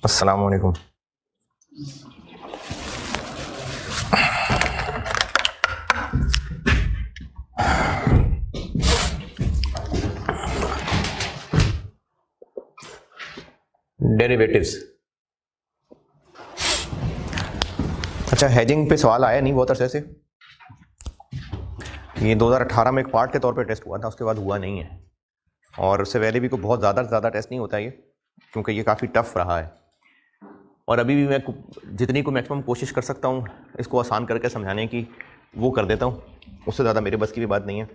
अस्सलाम वालेकुम। डेरिवेटिव्स। अच्छा, हेजिंग पे सवाल आया नहीं बहुत अरसे से। ये 2018 में एक पार्ट के तौर पे टेस्ट हुआ था, उसके बाद हुआ नहीं है। और उससे पहले भी कोई बहुत ज़्यादा टेस्ट नहीं होता ये, क्योंकि ये काफ़ी टफ रहा है। और अभी भी मैं जितनी को मैक्सिमम कोशिश कर सकता हूँ इसको आसान करके समझाने की वो कर देता हूँ, उससे ज़्यादा मेरे बस की भी बात नहीं है।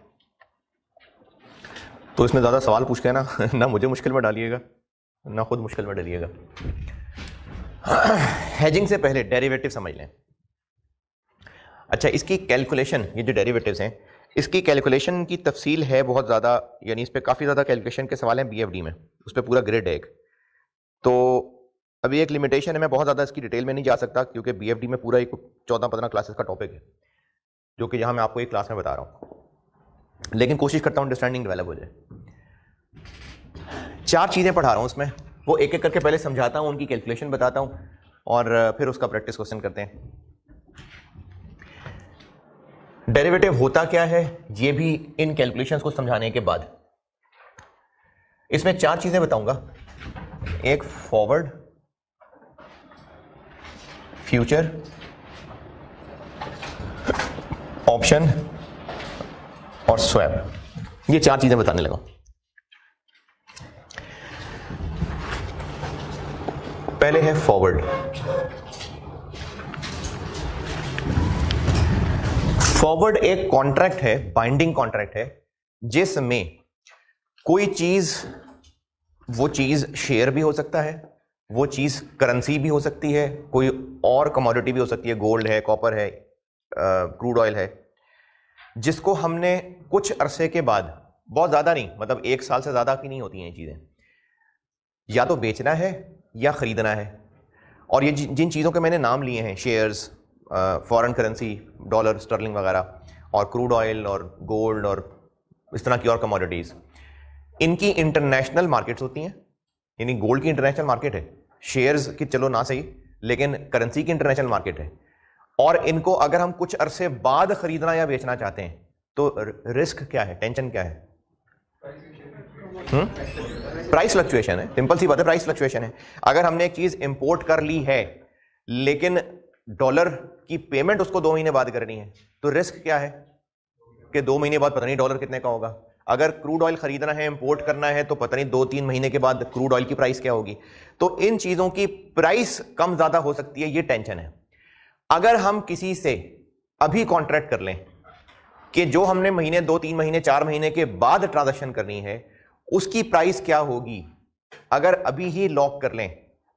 तो इसमें ज़्यादा सवाल पूछ के ना मुझे मुश्किल में डालिएगा ना खुद मुश्किल में डालिएगा। हेजिंग से पहले डेरिवेटिव समझ लें। अच्छा, इसकी कैलकुलेशन, ये जो डेरिवेटिव्स हैं इसकी कैलकुलेशन की तफसील है बहुत ज़्यादा, यानी इस पर काफ़ी ज़्यादा कैलकुलेशन के सवाल हैं बीएफडी में, उस पर पूरा ग्रिड है एक। तो अभी एक लिमिटेशन है, मैं बहुत ज़्यादा इसकी डिटेल में नहीं जा सकता क्योंकि बीएफडी में पूरा एक 14-15 क्लासेस का टॉपिक है जो कि यहाँ मैं आपको एक क्लास में बता रहा हूँ, लेकिन कोशिश करता हूँ अंडरस्टैंडिंग डेवलप हो जाए। 4 चीज़ें पढ़ा रहा हूँ उसमें, वो एक एक करके पहले समझाता हूँ, उनकी कैलकुलेशन बताता हूँ और फिर उसका प्रैक्टिस क्वेश्चन करते हैं। डेरिवेटिव होता क्या है ये भी इन कैलकुलेशंस को समझाने के बाद। इसमें 4 चीजें बताऊंगा, एक फॉरवर्ड, फ्यूचर, ऑप्शन और स्वैप। ये 4 चीजें बताने लगा। पहले है फॉरवर्ड। फॉरवर्ड एक कॉन्ट्रैक्ट है, बाइंडिंग कॉन्ट्रैक्ट है, जिसमें कोई चीज, वो चीज शेयर भी हो सकता है, वो चीज करेंसी भी हो सकती है, कोई और कमोडिटी भी हो सकती है, गोल्ड है, कॉपर है, क्रूड ऑयल है, जिसको हमने कुछ अरसे के बाद, बहुत ज्यादा नहीं, मतलब 1 साल से ज्यादा की नहीं होती हैं ये चीजें, या तो बेचना है या खरीदना है। और ये जिन चीजों के मैंने नाम लिए हैं, shares, foreign currency, dollar, sterling वगैरह, और क्रूड ऑयल और गोल्ड और इस तरह की और कमोडिटीज, इनकी इंटरनेशनल मार्केट्स होती हैं। यानी गोल्ड की इंटरनेशनल मार्केट है, शेयर्स की चलो ना सही, लेकिन करेंसी की इंटरनेशनल मार्केट है। और इनको अगर हम कुछ अरसे बाद खरीदना या बेचना चाहते हैं तो रिस्क क्या है, टेंशन क्या है? प्राइस फ्लक्चुएशन है, सिंपल सी बात है, प्राइस फ्लक्चुएशन है। अगर हमने एक चीज इंपोर्ट कर ली है लेकिन डॉलर की पेमेंट उसको 2 महीने बाद करनी है, तो रिस्क क्या है कि 2 महीने बाद पता नहीं डॉलर कितने का होगा। अगर क्रूड ऑयल खरीदना है, इंपोर्ट करना है, तो पता नहीं 2-3 महीने के बाद क्रूड ऑयल की प्राइस क्या होगी। तो इन चीजों की प्राइस कम ज्यादा हो सकती है, ये टेंशन है। अगर हम किसी से अभी कॉन्ट्रैक्ट कर लें कि जो हमने महीने 2-3 महीने 4 महीने के बाद ट्रांजैक्शन करनी है, उसकी प्राइस क्या होगी, अगर अभी ही लॉक कर लें,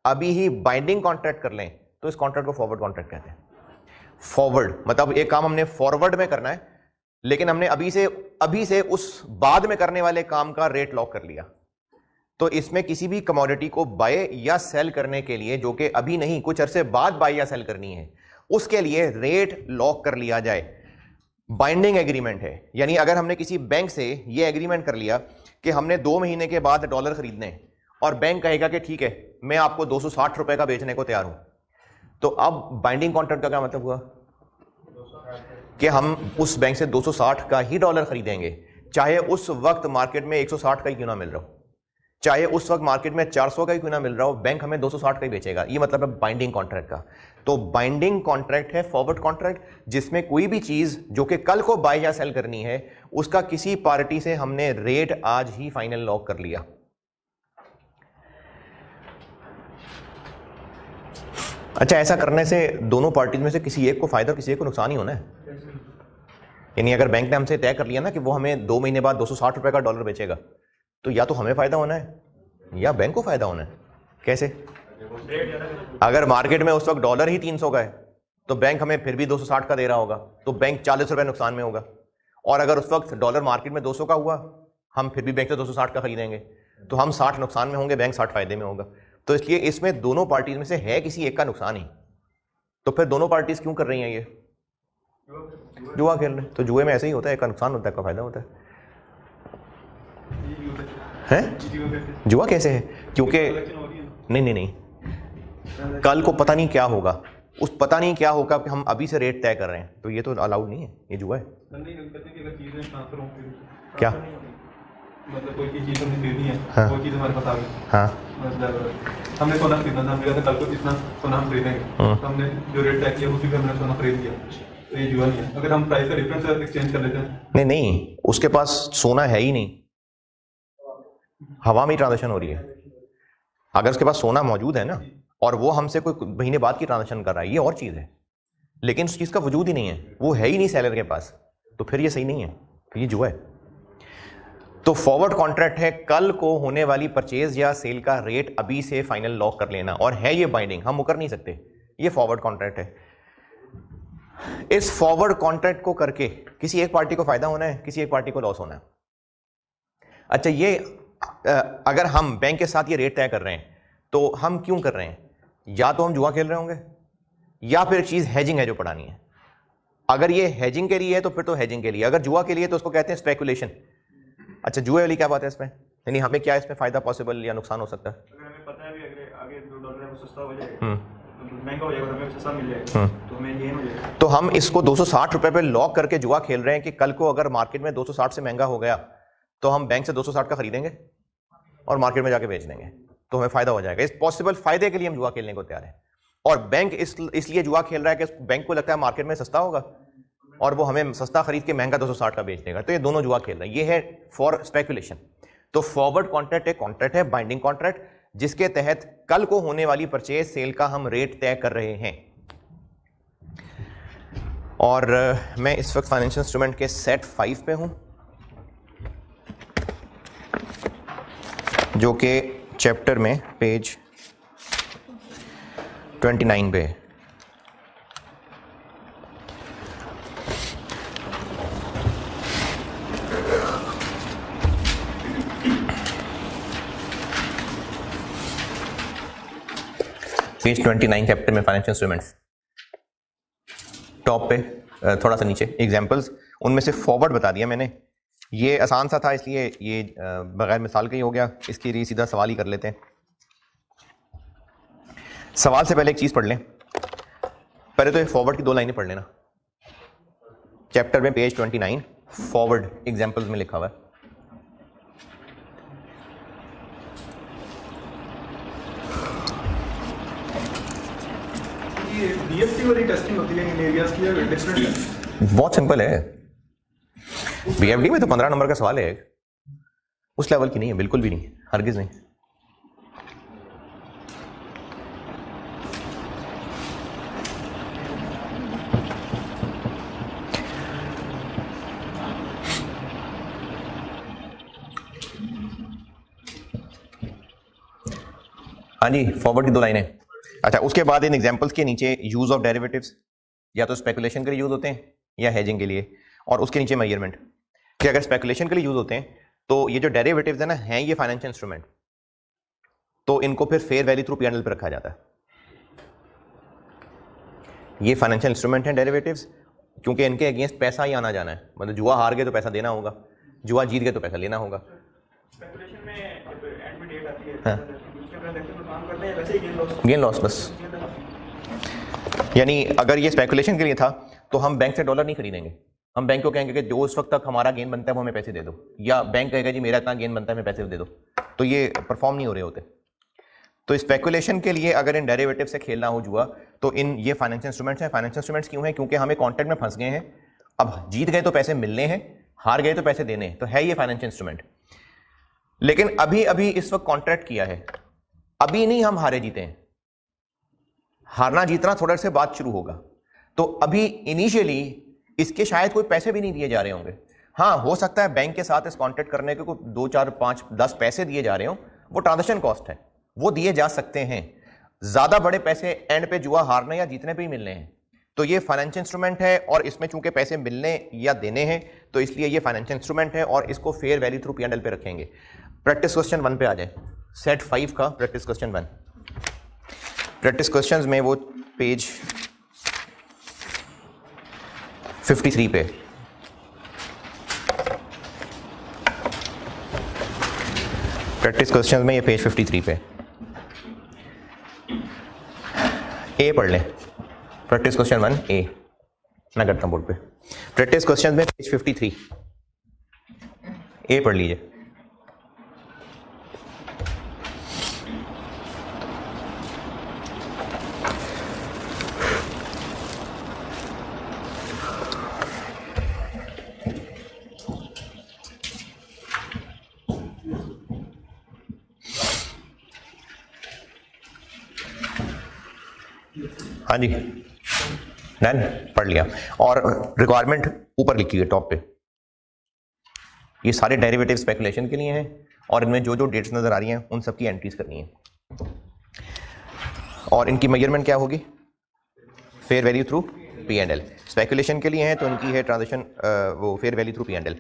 अभी ही बाइंडिंग कॉन्ट्रैक्ट कर लें, तो इस कॉन्ट्रैक्ट को फॉरवर्ड कॉन्ट्रैक्ट कहते हैं। फॉरवर्ड मतलब एक काम हमने फॉरवर्ड में करना है, लेकिन हमने अभी से उस बाद में करने वाले काम का रेट लॉक कर लिया। तो इसमें किसी भी कमोडिटी को बाय या सेल करने के लिए, जो कि अभी नहीं कुछ अरसे बाद बाय या सेल करनी है, उसके लिए रेट लॉक कर लिया जाए। बाइंडिंग एग्रीमेंट है, यानी अगर हमने किसी बैंक से ये एग्रीमेंट कर लिया कि हमने 2 महीने के बाद डॉलर खरीदने हैं, और बैंक कहेगा कि ठीक है मैं आपको 260 रुपए का बेचने को तैयार हूं, तो अब बाइंडिंग कॉन्ट्रैक्ट का क्या मतलब हुआ कि हम उस बैंक से 260 का ही डॉलर खरीदेंगे, चाहे उस वक्त मार्केट में 160 का ही क्यों ना मिल रहा हो, चाहे उस वक्त मार्केट में 400 का ही क्यों ना मिल रहा हो, बैंक हमें 260 का ही बेचेगा। ये मतलब है बाइंडिंग कॉन्ट्रैक्ट का। तो बाइंडिंग कॉन्ट्रैक्ट है फॉरवर्ड कॉन्ट्रैक्ट, जिसमें कोई भी चीज जो कि कल को बाय या सेल करनी है, उसका किसी पार्टी से हमने रेट आज ही फाइनल लॉक कर लिया। अच्छा, ऐसा करने से दोनों पार्टीज में से किसी एक को फायदा और किसी एक को नुकसान ही होना है। यानी अगर बैंक ने हमसे तय कर लिया ना कि वो हमें 2 महीने बाद 260 रुपए का डॉलर बेचेगा, तो या तो हमें फायदा होना है या बैंक को फायदा होना है। कैसे? अगर मार्केट में उस वक्त डॉलर ही 300 का है तो बैंक हमें फिर भी 260 का दे रहा होगा, तो बैंक 40 रुपए नुकसान में होगा। और अगर उस वक्त डॉलर मार्केट में 200 का हुआ, हम फिर भी बैंक से 260 का खरीदेंगे, तो हम 60 नुकसान में होंगे, बैंक 60 फायदे में होगा। तो इसलिए इसमें दोनों पार्टीज में से है किसी एक का नुकसान ही। तो फिर दोनों पार्टीज क्यों कर रही हैं ये? जुआ खेल रहे। तो जुए में ऐसे ही होता है, एक का नुकसान होता है, एक का फायदा होता है। जुआ कैसे है? क्योंकि नहीं, कल को पता नहीं क्या होगा, उस पता नहीं क्या होगा कि हम अभी से रेट तय कर रहे हैं, तो ये तो अलाउड नहीं है, ये जुआ है। क्या मतलब कोई चीज़ हमने खरीदी है, हाँ, वो चीज़ हमारे पास आ गई, हाँ, मतलब हमने सोना खरीदना था, हमने कहा था कल को कितना सोना हम खरीदेंगे, तो हमने जो रेट तय किया उसी पे हमने सोना खरीद लिया, तो ये जुआ नहीं है। अगर हम प्राइस का डिफरेंस एक्सचेंज कर लेते हैं, नहीं नहीं, उसके पास सोना है ही नहीं, हवा में ट्रांजेक्शन हो रही है। अगर उसके पास सोना मौजूद है ना और वो हमसे कोई महीने बाद की ट्रांजेक्शन कर रहा है, ये और चीज़ है, लेकिन उस चीज़ का वजूद ही नहीं है, वो है ही नहीं सेलर के पास, तो फिर ये सही नहीं है, फिर ये जुआ है। तो फॉरवर्ड कॉन्ट्रैक्ट है कल को होने वाली परचेज या सेल का रेट अभी से फाइनल लॉक कर लेना, और है ये बाइंडिंग, हम मुकर नहीं सकते, ये फॉरवर्ड कॉन्ट्रैक्ट है। इस फॉरवर्ड कॉन्ट्रैक्ट को करके किसी एक पार्टी को फायदा होना है, किसी एक पार्टी को लॉस होना है। अच्छा, ये अगर हम बैंक के साथ ये रेट तय कर रहे हैं तो हम क्यों कर रहे हैं? या तो हम जुआ खेल रहे होंगे या फिर एक चीज हैजिंग है जो पढ़ानी है। अगर ये हैजिंग के लिए है तो फिर तो हैजिंग के लिए, अगर जुआ के लिए तो उसको कहते हैं स्पेकुलेशन। अच्छा, जुए वाली क्या बात है इसमें? यानी हमें क्या इसमें फायदा पॉसिबल या नुकसान हो सकता है? अगर हमें पता है भी आगे $2 है वो सस्ता हो जाएगा, महंगा हो जाएगा, हमें सस्ता मिल जाएगा, तो हमें ये हो जाएगा। तो हम इसको 260 रुपए पे लॉक करके जुआ खेल रहे हैं कि कल को अगर मार्केट में 260 से महंगा हो गया तो हम बैंक से 260 का खरीदेंगे और मार्केट में जाके बेच देंगे, तो हमें फायदा हो जाएगा। इस पॉसिबल फायदे के लिए हम जुआ खेलने को तैयार हैं, और बैंक इसलिए जुआ खेल रहा है कि बैंक को लगता है मार्केट में सस्ता होगा और वो हमें सस्ता खरीद के महंगा 260 का बेच देगा, तो ये दोनों जुआ खेल रहे हैं। ये है फॉर स्पेकुलेशन। तो फॉरवर्ड कॉन्ट्रैक्ट एक कॉन्ट्रैक्ट है, बाइंडिंग कॉन्ट्रैक्ट, जिसके तहत कल को होने वाली परचेज सेल का हम रेट तय कर रहे हैं। और मैं इस वक्त फाइनेंशियल इंस्ट्रूमेंट के सेट 5 पे हूं, जो कि चैप्टर में पेज 29 पे है। पेज 29 चैप्टर में फाइनेंशियल इंस्ट्रूमेंट्स, टॉप पे थोड़ा सा नीचे एग्जांपल्स, उनमें से फॉरवर्ड बता दिया मैंने। ये आसान सा था इसलिए ये बगैर मिसाल का ही हो गया, इसके लिए सीधा सवाल ही कर लेते हैं। सवाल से पहले एक चीज पढ़ लें, पहले तो ये फॉरवर्ड की 2 लाइनें पढ़ लेना। चैप्टर में पेज 29 फॉरवर्ड एग्जांपल्स में लिखा हुआ है। बीएफटी वाली टेस्टिंग होती है इन एरियाज की, डिफरेंट है? बहुत सिंपल है, बीएफडी में तो 15 नंबर का सवाल है, उस लेवल की नहीं है, बिल्कुल भी नहीं, हरगिज नहीं। हाँ जी, फॉरवर्ड की 2 लाइनें। अच्छा, उसके बाद इन एग्जांपल्स के नीचे यूज ऑफ डेरिवेटिव्स, या तो स्पेकुलेशन के लिए यूज होते हैं या हेजिंग के लिए, और उसके नीचे मेजरमेंट कि अगर स्पेकुलेशन के लिए यूज होते हैं तो ये जो डेरिवेटिव्स है ना, हैं ये फाइनेंशियल इंस्ट्रूमेंट, तो इनको फिर फेयर वैल्यू थ्रू P&L पे रखा जाता है। ये फाइनेंशियल इंस्ट्रूमेंट हैं डेरिवेटिव्स, क्योंकि इनके अगेंस्ट पैसा ही आना जाना है, मतलब जुआ हार गए तो पैसा देना होगा, जुआ जीत गए तो पैसा लेना होगा। स्पेकुलेशन में एंड में डेट आती है, हाँ, काम करते हैं वैसे ही गेन लॉस बस। यानी अगर ये स्पेकुलेशन के लिए था तो हम बैंक से डॉलर नहीं खरीदेंगे, हम बैंक को कहेंगे कि जो उस वक्त तक हमारा गेन बनता है वो हमें पैसे दे दो, या बैंक कहेगा जी मेरा इतना गेन बनता है हमें पैसे दे दो, तो ये परफॉर्म नहीं हो रहे होते। तो स्पेकुलेशन के लिए अगर इन डेरिवेटिव से खेलना हो जुआ, तो इन ये फाइनेंशियल इंस्ट्रूमेंट्स हैं। फाइनेंशियल इंस्ट्रूमेंट्स क्यों हैं? क्योंकि हमें कॉन्ट्रैक्ट में फंस गए हैं, अब जीत गए तो पैसे मिलने हैं, हार गए तो पैसे देने हैं, तो है ये फाइनेंशियल इंस्ट्रूमेंट। लेकिन अभी अभी इस वक्त कॉन्ट्रैक्ट किया है, अभी नहीं हम हारे जीते हैं, हारना जीतना थोड़ा से बाद शुरू होगा, तो अभी इनिशियली इसके शायद कोई पैसे भी नहीं दिए जा रहे होंगे। हाँ, हो सकता है बैंक के साथ इस कॉन्ट्रैक्ट करने के कोई 2, 4, 5, 10 पैसे दिए जा रहे हो, वो ट्रांजेक्शन कॉस्ट है, वो दिए जा सकते हैं। ज्यादा बड़े पैसे एंड पे जुआ हारने या जीतने पे ही मिलने हैं, तो ये फाइनेंशियल इंस्ट्रूमेंट है, और इसमें चूंकि पैसे मिलने या देने हैं तो इसलिए ये फाइनेंशियल इंस्ट्रूमेंट है, और इसको फेयर वैल्यू थ्रू P&L पे रखेंगे। प्रैक्टिस क्वेश्चन 1 पे आ जाए, सेट 5 का प्रैक्टिस क्वेश्चन 1। प्रैक्टिस क्वेश्चंस में वो पेज 53 पे, प्रैक्टिस क्वेश्चंस में ये पेज 53 पे। ए पढ़ लें, प्रैक्टिस क्वेश्चन 1 ए। मैं करता हूं बोर्ड पे प्रैक्टिस क्वेश्चन में पेज 53 ए पढ़ लीजिए। हाँ जी डन, पढ़ लिया। और रिक्वायरमेंट ऊपर लिखी है टॉप पे। ये सारे डेरिवेटिव स्पेकुलेशन के लिए हैं और इनमें जो जो डेट्स नजर आ रही हैं उन सब की एंट्रीज करनी है। और इनकी मेजरमेंट क्या होगी? Fair value through P and L. Speculation के लिए है तो इनकी है ट्रांजेक्शन वो fair value through P and L.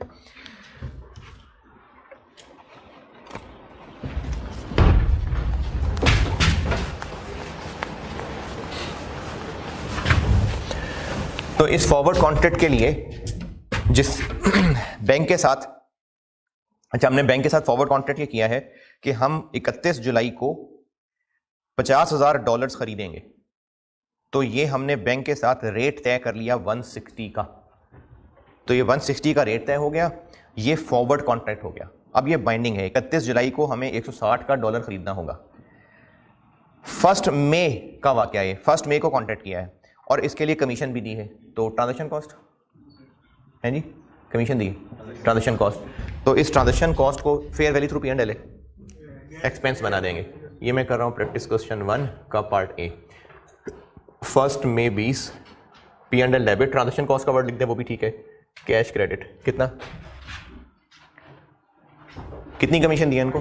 तो इस फॉरवर्ड कॉन्ट्रैक्ट के लिए जिस बैंक के साथ, अच्छा हमने बैंक के साथ फॉरवर्ड कॉन्ट्रैक्ट ये किया है कि हम 31 जुलाई को $50,000 खरीदेंगे, तो ये हमने बैंक के साथ रेट तय कर लिया 160 का। तो ये 160 का रेट तय हो गया, ये फॉरवर्ड कॉन्ट्रैक्ट हो गया। अब ये बाइंडिंग है, 31 जुलाई को हमें 160 का डॉलर खरीदना होगा। 1 मई का वाकया है, 1 मई को कॉन्ट्रैक्ट किया है और इसके लिए कमीशन भी दी है। तो ट्रांजैक्शन कॉस्ट है जी, कमीशन दी ट्रांजैक्शन कॉस्ट। तो इस ट्रांजैक्शन कॉस्ट को fair value through P and L expense बना देंगे। ये मैं कर रहा हूँ प्रैक्टिस क्वेश्चन 1 का पार्ट ए। 1 मई 20 P and L debit, transaction cost का वर्ड लिख दें वो भी ठीक है, कैश क्रेडिट। कितना, कितनी कमीशन दी है इनको?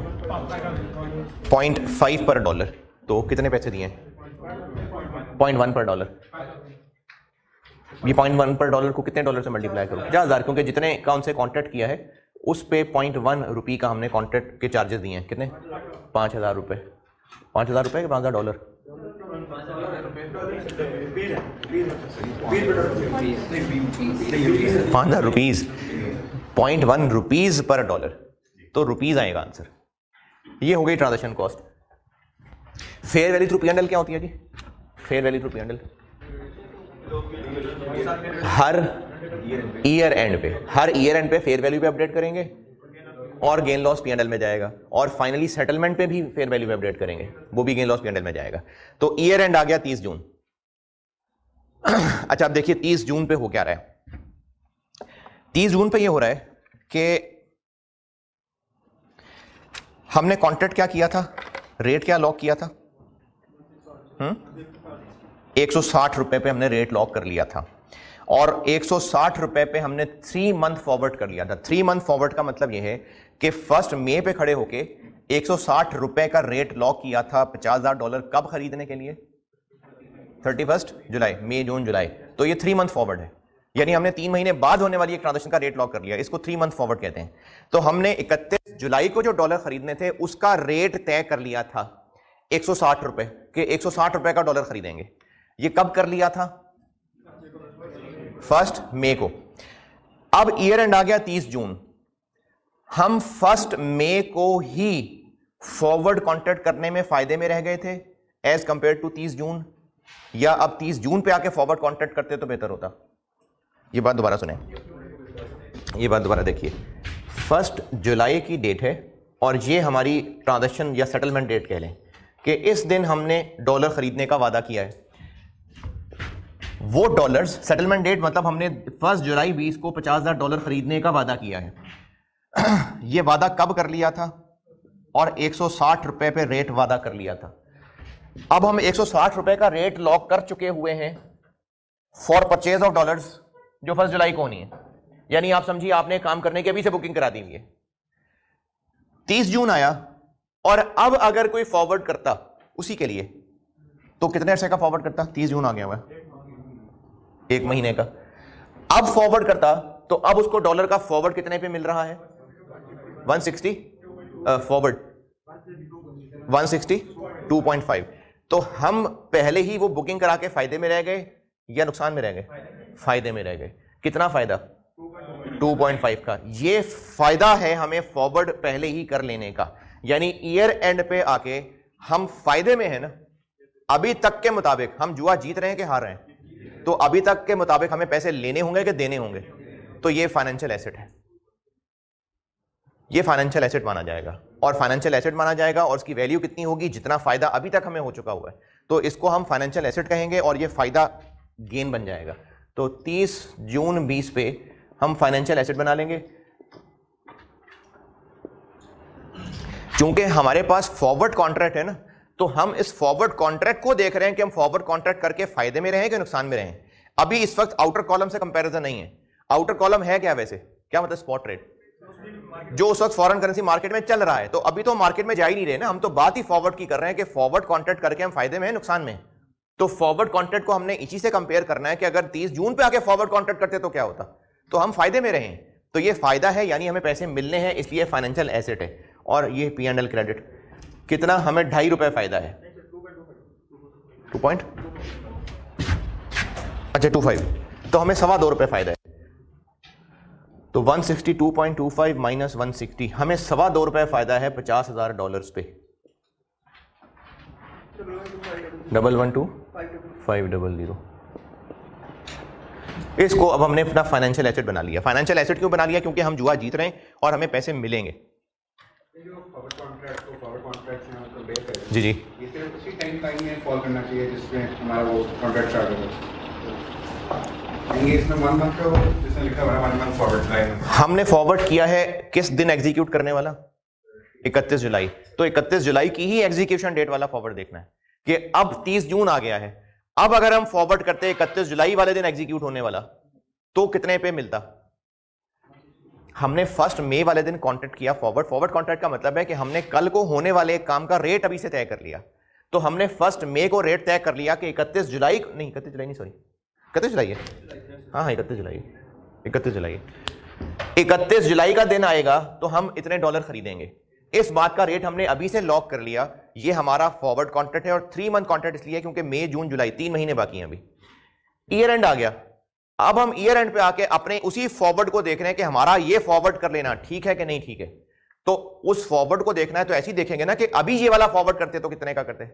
0.5 पर डॉलर। तो कितने पैसे दिए हैं? 0.1 पर डॉलर। ये 0.1 पर डॉलर को कितने डॉलर से मल्टीप्लाई करो? 50,000, क्योंकि जितने का उनसे कॉन्ट्रैक्ट किया है उस पे 0.1 रुपये का हमने कॉन्ट्रैक्ट के चार्जेस दिए हैं। कितने? 5,000 रुपये। 5,000 रुपये कि 5,000 dollar? 5,000 rupees. 0.1 rupees per dollar, तो रुपीज आएगा आंसर। ये हो गई transaction cost. Fair value through P and L क्या होती है जी? Fair value through P and L हर ईयर एंड पे फेयर वैल्यू पे अपडेट करेंगे और gain loss P and L में जाएगा, और फाइनली सेटलमेंट पे भी फेयर वैल्यू पे अपडेट करेंगे, वो भी gain loss P and L में जाएगा। तो ईयर एंड आ गया 30 जून। अच्छा अब देखिए 30 जून पे हो क्या रहा है। 30 जून पे ये हो रहा है कि हमने कॉन्ट्रैक्ट क्या किया था, रेट क्या लॉक किया था? 160 रुपए पे हमने रेट लॉक कर लिया था और 160 रुपए पे हमने 3 मंथ फॉरवर्ड कर लिया था। 3 मंथ फॉरवर्ड का मतलब यह है कि 1 मई पे खड़े होके 160 रुपए का रेट लॉक किया था $50,000 कब खरीदने के लिए? 31 जुलाई, मई जून जुलाई। तो ये 3 मंथ फॉरवर्ड है, यानी हमने 3 महीने बाद होने वाली एक ट्रांजेक्शन का रेट लॉक कर लिया। इसको 3 मंथ फॉरवर्ड कहते हैं। तो हमने 31 जुलाई को जो डॉलर खरीदने थे उसका रेट तय कर लिया था 160 रुपए के, 160 रुपए का डॉलर खरीदेंगे। ये कब कर लिया था? 1 मई को। अब ईयर एंड आ गया 30 जून। हम 1 मई को ही फॉरवर्ड कॉन्ट्रैक्ट करने में फायदे में रह गए थे एज कंपेयर टू 30 जून, या अब 30 जून पे आके फॉरवर्ड कॉन्ट्रैक्ट करते तो बेहतर होता? ये बात दोबारा सुने, ये बात दोबारा देखिए। 1 जुलाई की डेट है और ये हमारी ट्रांजैक्शन या सेटलमेंट डेट कह लें कि इस दिन हमने डॉलर खरीदने का वादा किया है। वो डॉलर्स, सेटलमेंट डेट मतलब हमने 1 जुलाई 20 को $50,000 खरीदने का वादा किया है। ये वादा कब कर लिया था? और 160 रुपए पे रेट वादा कर लिया था। अब हम 160 रुपए का रेट लॉक कर चुके हुए हैं फॉर परचेज ऑफ डॉलर्स, जो 1 जुलाई को होनी है। यानी आप समझिए आपने काम करने की अभी से बुकिंग करा दी हुई है। 30 जून आया और अब अगर कोई फॉरवर्ड करता उसी के लिए, तो कितने अरसे का फॉरवर्ड करता? 30 जून आ गया हुआ है, 1 महीने का। अब फॉरवर्ड करता तो अब उसको डॉलर का फॉरवर्ड कितने पे मिल रहा है? 160 फॉरवर्ड 162.5। तो हम पहले ही वो बुकिंग करा के फायदे में रह गए या नुकसान में रह गए? फायदे में रह गए। कितना फायदा? 2.5 का। ये फायदा है हमें फॉरवर्ड पहले ही कर लेने का, यानी ईयर एंड पे आके हम फायदे में है ना। अभी तक के मुताबिक हम जुआ जीत रहे हैं कि हार रहे हैं? तो अभी तक के मुताबिक हमें पैसे लेने होंगे कि देने होंगे? तो ये फाइनेंशियल एसेट है, ये फाइनेंशियल एसेट माना जाएगा। और फाइनेंशियल एसेट माना जाएगा और उसकी वैल्यू कितनी होगी? जितना फायदा अभी तक हमें हो चुका हुआ है, तो इसको हम फाइनेंशियल एसेट कहेंगे और ये फायदा गेन बन जाएगा। तो 30 जून 20 पे हम फाइनेंशियल एसेट बना लेंगे। चूंकि हमारे पास फॉरवर्ड कॉन्ट्रैक्ट है ना, तो हम इस फॉरवर्ड कॉन्ट्रैक्ट को देख रहे हैं कि हम फॉरवर्ड कॉन्ट्रैक्ट करके फायदे में रहें कि नुकसान में रहें। अभी इस वक्त आउटर कॉलम से कंपैरिजन नहीं है। आउटर कॉलम है क्या वैसे? क्या मतलब? स्पॉट रेट जो उस वक्त फॉरेन करेंसी मार्केट में चल रहा है। तो अभी तो मार्केट में जा ही नहीं रहे ना, हम तो बात ही फॉरवर्ड की कर रहे हैं कि फॉरवर्ड कॉन्ट्रैक्ट करके हम फायदे में हैं नुकसान में। तो फॉरवर्ड कॉन्ट्रैक्ट को हमने इसी से कंपेयर करना है कि अगर 30 जून पे आके फॉरवर्ड कॉन्ट्रैक्ट करते तो क्या होता? तो हम फायदे में रहे। तो ये फायदा है, यानी हमें पैसे मिलने हैं, इसलिए फाइनेंशियल एसेट है। और ये P&L क्रेडिट कितना? हमें 2.5 रुपए फायदा है। 2.25, तो हमें 2.25 रुपए फायदा है। तो 162.25 माइनस 160, हमें 2.25 रुपए फायदा है $50,000 पे। 112,500। इसको अब हमने अपना फाइनेंशियल एसेट बना लिया। फाइनेंशियल एसेट क्यों बना लिया? क्योंकि हम जुआ जीत रहे हैं और हमें पैसे मिलेंगे। जी जी, उसी टाइम में कॉल करना चाहिए जिसमें हमारा वो कॉन्ट्रैक्ट स्टार्ट होगा। इसमें 1 मंथ का जिसमें लिखा हुआ है 1 मंथ फॉरवर्ड लाइन, हमने फॉरवर्ड किया है किस दिन एग्जीक्यूट करने वाला? 31 जुलाई। तो 31 जुलाई की ही एग्जीक्यूशन डेट वाला फॉरवर्ड देखना है कि अब 30 जून आ गया है। अब अगर हम फॉरवर्ड करते 31 जुलाई वाले दिन एग्जीक्यूट होने वाला, तो कितने पे मिलता? हमने 1 मई वाले दिन कॉन्ट्रैक्ट किया फॉरवर्ड। फॉरवर्ड कॉन्ट्रैक्ट का मतलब है कि हमने कल को होने वाले एक काम का रेट अभी से तय कर लिया। तो हमने 1 मई को रेट तय कर लिया कि 31 जुलाई नहीं, 31 जुलाई नहीं, सॉरी 31 जुलाई है। हाँ 31 जुलाई, 31 जुलाई, 31 जुलाई का दिन आएगा तो हम इतने डॉलर खरीदेंगे। इस बात का रेट हमने अभी से लॉक कर लिया। ये हमारा फॉरवर्ड कॉन्ट्रैक्ट है और 3 मंथ कॉन्ट्रैक्ट इसलिए क्योंकि मई जून जुलाई 3 महीने बाकी हैं। अभी ईयर एंड आ गया। अब हम ईयर एंड पे आके अपने उसी फॉरवर्ड को देख रहे हैं कि हमारा ये फॉरवर्ड कर लेना ठीक है कि नहीं ठीक है। तो उस फॉरवर्ड को देखना है तो ऐसे ही देखेंगे ना कि अभी ये वाला फॉरवर्ड करते तो कितने का करते।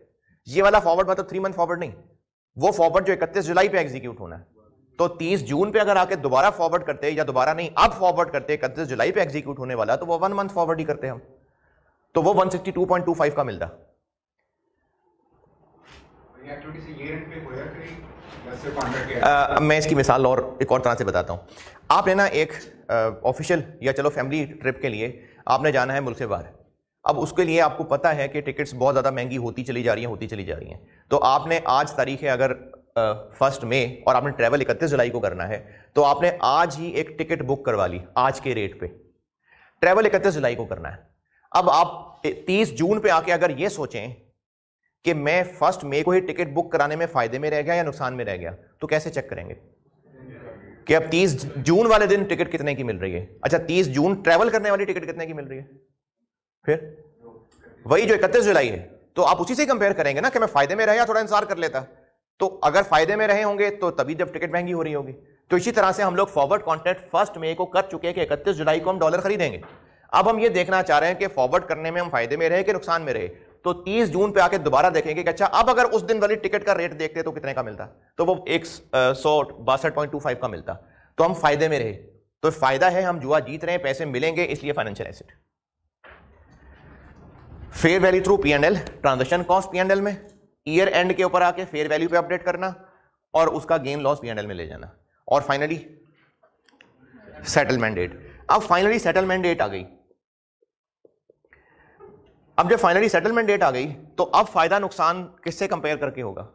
ये वाला फॉरवर्ड मतलब 3 मंथ फॉरवर्ड नहीं, वो फॉरवर्ड जो 31 जुलाई पे एग्जीक्यूट होना है। तो 30 जून पे अगर आके दोबारा फॉरवर्ड करते, या दोबारा नहीं अब फॉरवर्ड करते 31 जुलाई पे एग्जीक्यूट होने वाला, तो वो 1 मंथ फॉरवर्ड ही करते हम, तो वो 162.25 का मिलता। मैं इसकी मिसाल और एक और तरह से बताता हूं। आपने ना एक ऑफिशियल या चलो फैमिली ट्रिप के लिए आपने जाना है मुल्क से बाहर। अब उसके लिए आपको पता है कि टिकट्स बहुत ज़्यादा महंगी होती चली जा रही हैं। तो आपने आज तारीख है अगर 1 मई और आपने ट्रैवल 31 जुलाई को करना है, तो आपने आज ही एक टिकट बुक करवा ली आज के रेट पे। ट्रैवल 31 जुलाई को करना है। अब आप 30 जून पे आके अगर ये सोचें कि मैं 1 मई को ही टिकट बुक कराने में फायदे में रह गया या नुकसान में रह गया, तो कैसे चेक करेंगे कि अब 30 जून वाले दिन टिकट कितने की मिल रही है? अच्छा 30 जून ट्रैवल करने वाली टिकट कितने की मिल रही है? फिर वही जो 31 जुलाई है, तो आप उसी से कंपेयर करेंगे ना कि मैं फायदे में रहा या थोड़ा इंतजार कर लेता। तो अगर फायदे में रहे होंगे तो तभी जब टिकट महंगी हो रही होगी। तो इसी तरह से हम लोग फॉरवर्ड कॉन्ट्रैक्ट 1 मई को कर चुके हैं कि 31 जुलाई को हम डॉलर खरीदेंगे। अब हम ये देखना चाह रहे हैं कि फॉरवर्ड करने में हम फायदे में रहे कि नुकसान में रहे। तो 30 जून पे आके दोबारा देखेंगे कि अच्छा अब अगर उस दिन वाली टिकट का रेट देखते तो कितने का मिलता, तो वो 162.25 का मिलता, तो हम फायदे में रहे। तो फायदा है, हम जुआ जीत रहे हैं, पैसे मिलेंगे, इसलिए financial asset. Fair value through P&L, transaction cost P&L में, ईयर एंड के ऊपर आके फेयर वैल्यू पे अपडेट करना और उसका गेन लॉस P&L में ले जाना। और फाइनली सेटलमेंट डेट। अब फाइनली सेटलमेंट डेट आ गई। अब जब फाइनली सेटलमेंट डेट आ गई तो अब फायदा नुकसान किससे कंपेयर करके होगा?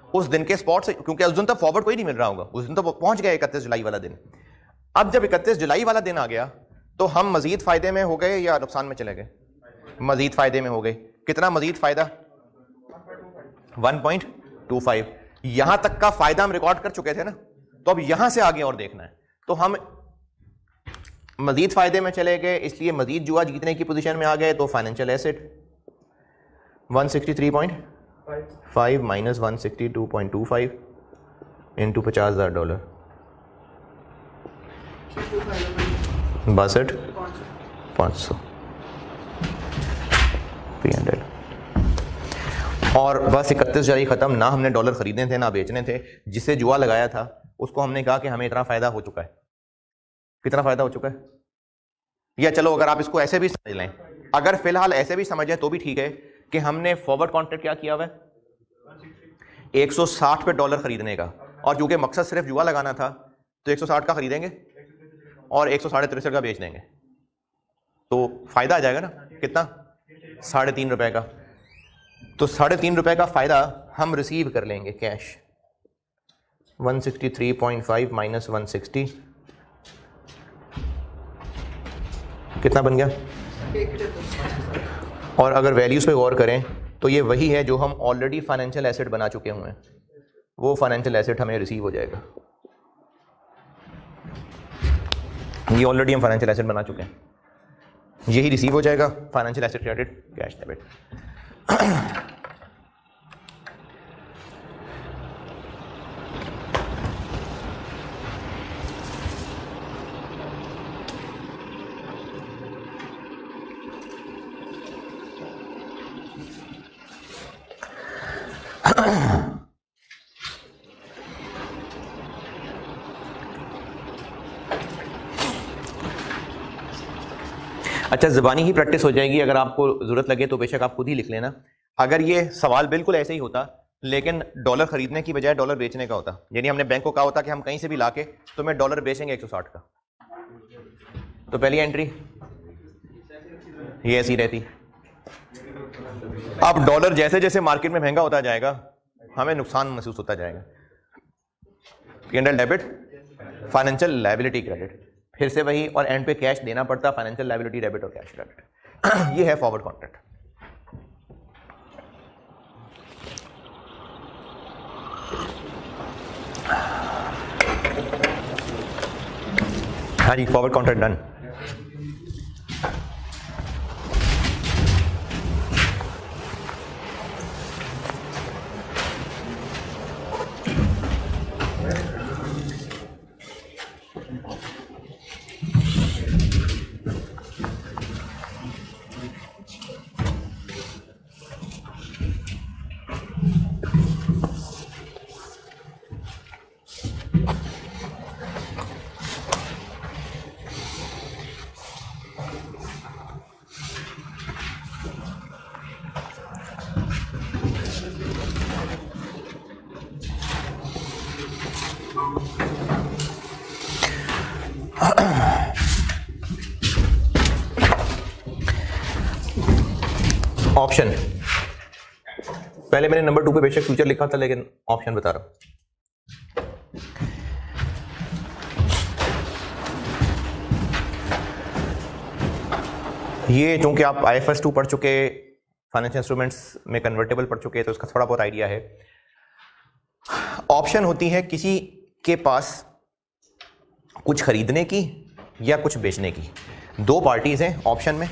उस दिन के स्पॉट से, क्योंकि उस दिन तक फॉरवर्ड कोई नहीं मिल रहा होगा, उस दिन तो पहुंच गया 31 जुलाई वाला दिन। अब जब 31 जुलाई वाला दिन आ गया तो हम मजीद फायदे में हो गए या नुकसान में चले गए? मजीद फायदे में हो गए। कितना मजीद फायदा? 1.25। यहां तक का फायदा हम रिकॉर्ड कर चुके थे ना, तो अब यहां से आगे और देखना है। तो हम मजीद फायदे में चले गए, इसलिए मजीद जुआ जीतने की पोजीशन में आ गए। तो financial asset 163.5 minus 162.25 into $50,000 62,500 P&L। और बस 31 जारी खत्म, ना हमने डॉलर खरीदने थे ना बेचने थे। जिसे जुआ लगाया था उसको हमने कहा कि हमें इतना फायदा हो चुका है। कितना फायदा हो चुका है? या चलो अगर आप इसको ऐसे भी समझ लें, अगर फिलहाल ऐसे भी समझें तो भी ठीक है कि हमने फॉरवर्ड कॉन्ट्रैक्ट क्या किया हुआ है 160 पे डॉलर खरीदने का, और चूंकि मकसद सिर्फ जुआ लगाना था तो 160 का खरीदेंगे और 163 का बेच देंगे, तो फायदा आ जाएगा ना। कितना? 3.5 रुपए का। तो 3.5 रुपए का फायदा हम रिसीव कर लेंगे कैश। 163.5 माइनस 160 कितना बन गया? और अगर वैल्यूज पे गौर करें तो ये वही है जो हम ऑलरेडी फाइनेंशियल एसेट बना चुके हुए हैं, वो फाइनेंशियल एसेट हमें रिसीव हो जाएगा। ये ऑलरेडी हम फाइनेंशियल एसेट बना चुके हैं, यही रिसीव हो जाएगा। Financial asset credit cash debit. अच्छा, ज़बानी ही प्रैक्टिस हो जाएगी, अगर आपको ज़रूरत लगे तो बेशक आप खुद ही लिख लेना। अगर ये सवाल बिल्कुल ऐसे ही होता लेकिन डॉलर खरीदने की बजाय डॉलर बेचने का होता, यानी हमने बैंक को कहा होता कि हम कहीं से भी लाके तुम्हें डॉलर बेचेंगे 160 का, तो पहली एंट्री ये ऐसी रहती। अब डॉलर जैसे जैसे मार्केट में महंगा होता जाएगा हमें नुकसान महसूस होता जाएगा। P&L debit, financial liability credit, फिर से वही, और एंड पे कैश देना पड़ता, फाइनेंशियल लायबिलिटी डेबिट और कैश क्रेडिट। ये है फॉरवर्ड कॉन्ट्रैक्ट। हाँ जी, फॉरवर्ड कॉन्ट्रैक्ट डन। ऑप्शन, पहले मैंने नंबर 2 पे बेशक फ्यूचर लिखा था लेकिन ऑप्शन बता रहा हूं। ये चूंकि आप IFRS 2 पढ़ चुके, फाइनेंशियल इंस्ट्रूमेंट्स में कन्वर्टेबल पढ़ चुके, तो इसका थोड़ा बहुत आइडिया है। ऑप्शन होती है किसी के पास कुछ खरीदने की या कुछ बेचने की। दो पार्टीज हैं ऑप्शन में,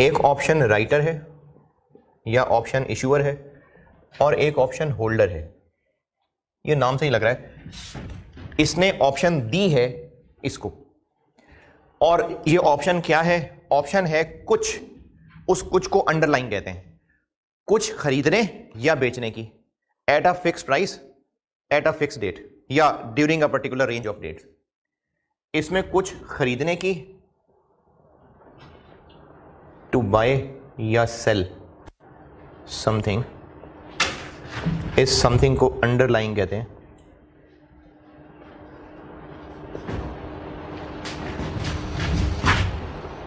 एक ऑप्शन राइटर है या ऑप्शन इशूअर है और एक ऑप्शन होल्डर है। ये नाम से ही लग रहा है इसने ऑप्शन दी है इसको, और ये ऑप्शन क्या है? ऑप्शन है कुछ, उस कुछ को अंडरलाइन कहते हैं, कुछ खरीदने या बेचने की, at a fix price, at a fix date या during a particular range of dates. इसमें कुछ खरीदने की, टू बाय या सेल समथिंग, इस समथिंग को अंडरलाइन कहते हैं।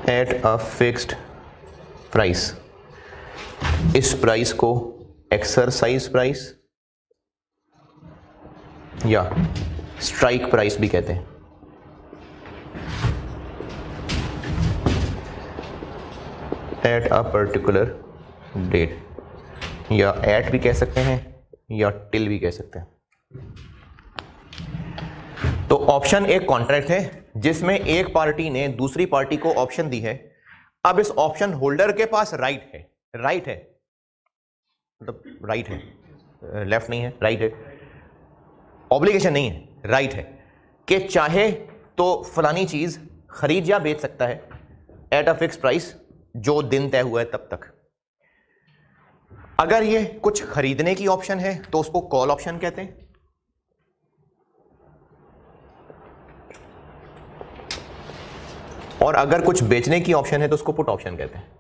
एट अ फिक्स्ड प्राइस, इस प्राइस को एक्सरसाइज प्राइस या स्ट्राइक प्राइस भी कहते हैं। एट अ पर्टिकुलर डेट, या एट भी कह सकते हैं या टिल भी कह सकते हैं। तो ऑप्शन एक कॉन्ट्रैक्ट है जिसमें एक पार्टी ने दूसरी पार्टी को ऑप्शन दी है। अब इस ऑप्शन होल्डर के पास राइट है, राइट है मतलब राइट है, लेफ्ट नहीं है, राइट है, ऑब्लिगेशन नहीं है, राइट है कि चाहे तो फलानी चीज खरीद या बेच सकता है एट अ फिक्स प्राइस जो दिन तय हुआ है तब तक। अगर ये कुछ खरीदने की ऑप्शन है तो उसको कॉल ऑप्शन कहते हैं, और अगर कुछ बेचने की ऑप्शन है तो उसको पुट ऑप्शन कहते हैं।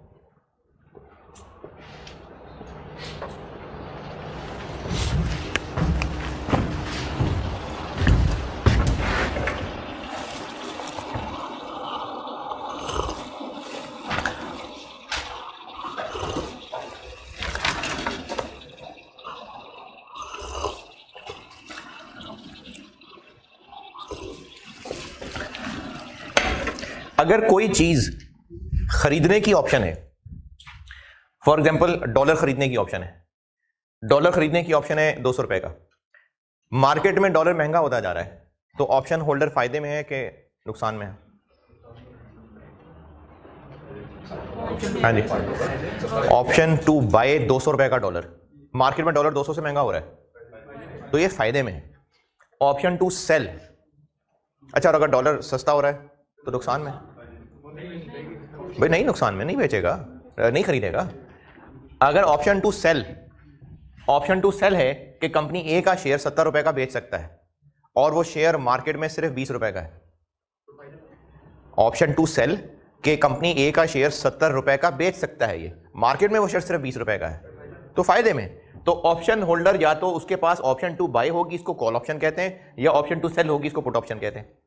अगर कोई चीज खरीदने की ऑप्शन है, फॉर एग्जांपल डॉलर खरीदने की ऑप्शन है, डॉलर खरीदने की ऑप्शन है 200 रुपए का, मार्केट में डॉलर महंगा होता जा रहा है, तो ऑप्शन होल्डर फायदे में है कि नुकसान में है? हाँ जी, ऑप्शन टू बाय 200 रुपए का डॉलर, मार्केट में डॉलर 200 से महंगा हो रहा है तो ये फायदे में है। ऑप्शन टू सेल, अच्छा, और अगर डॉलर सस्ता हो रहा है तो नुकसान में। भाई नहीं, नुकसान में, नहीं बेचेगा, नहीं खरीदेगा। अगर option to sell, option to sell है कि कंपनी ए का शेयर 70 रुपए का बेच सकता है और वो शेयर मार्केट में सिर्फ 20 रुपए का है। ऑप्शन टू सेल कि कंपनी ए का शेयर 70 रुपए का बेच सकता है, ये मार्केट में वो शेयर सिर्फ 20 रुपए का है, तो फायदे में। तो ऑप्शन होल्डर या तो उसके पास ऑप्शन टू बाय होगी, इसको कॉल ऑप्शन कहते हैं, या ऑप्शन टू सेल होगी, इसको पुट ऑप्शन कहते हैं।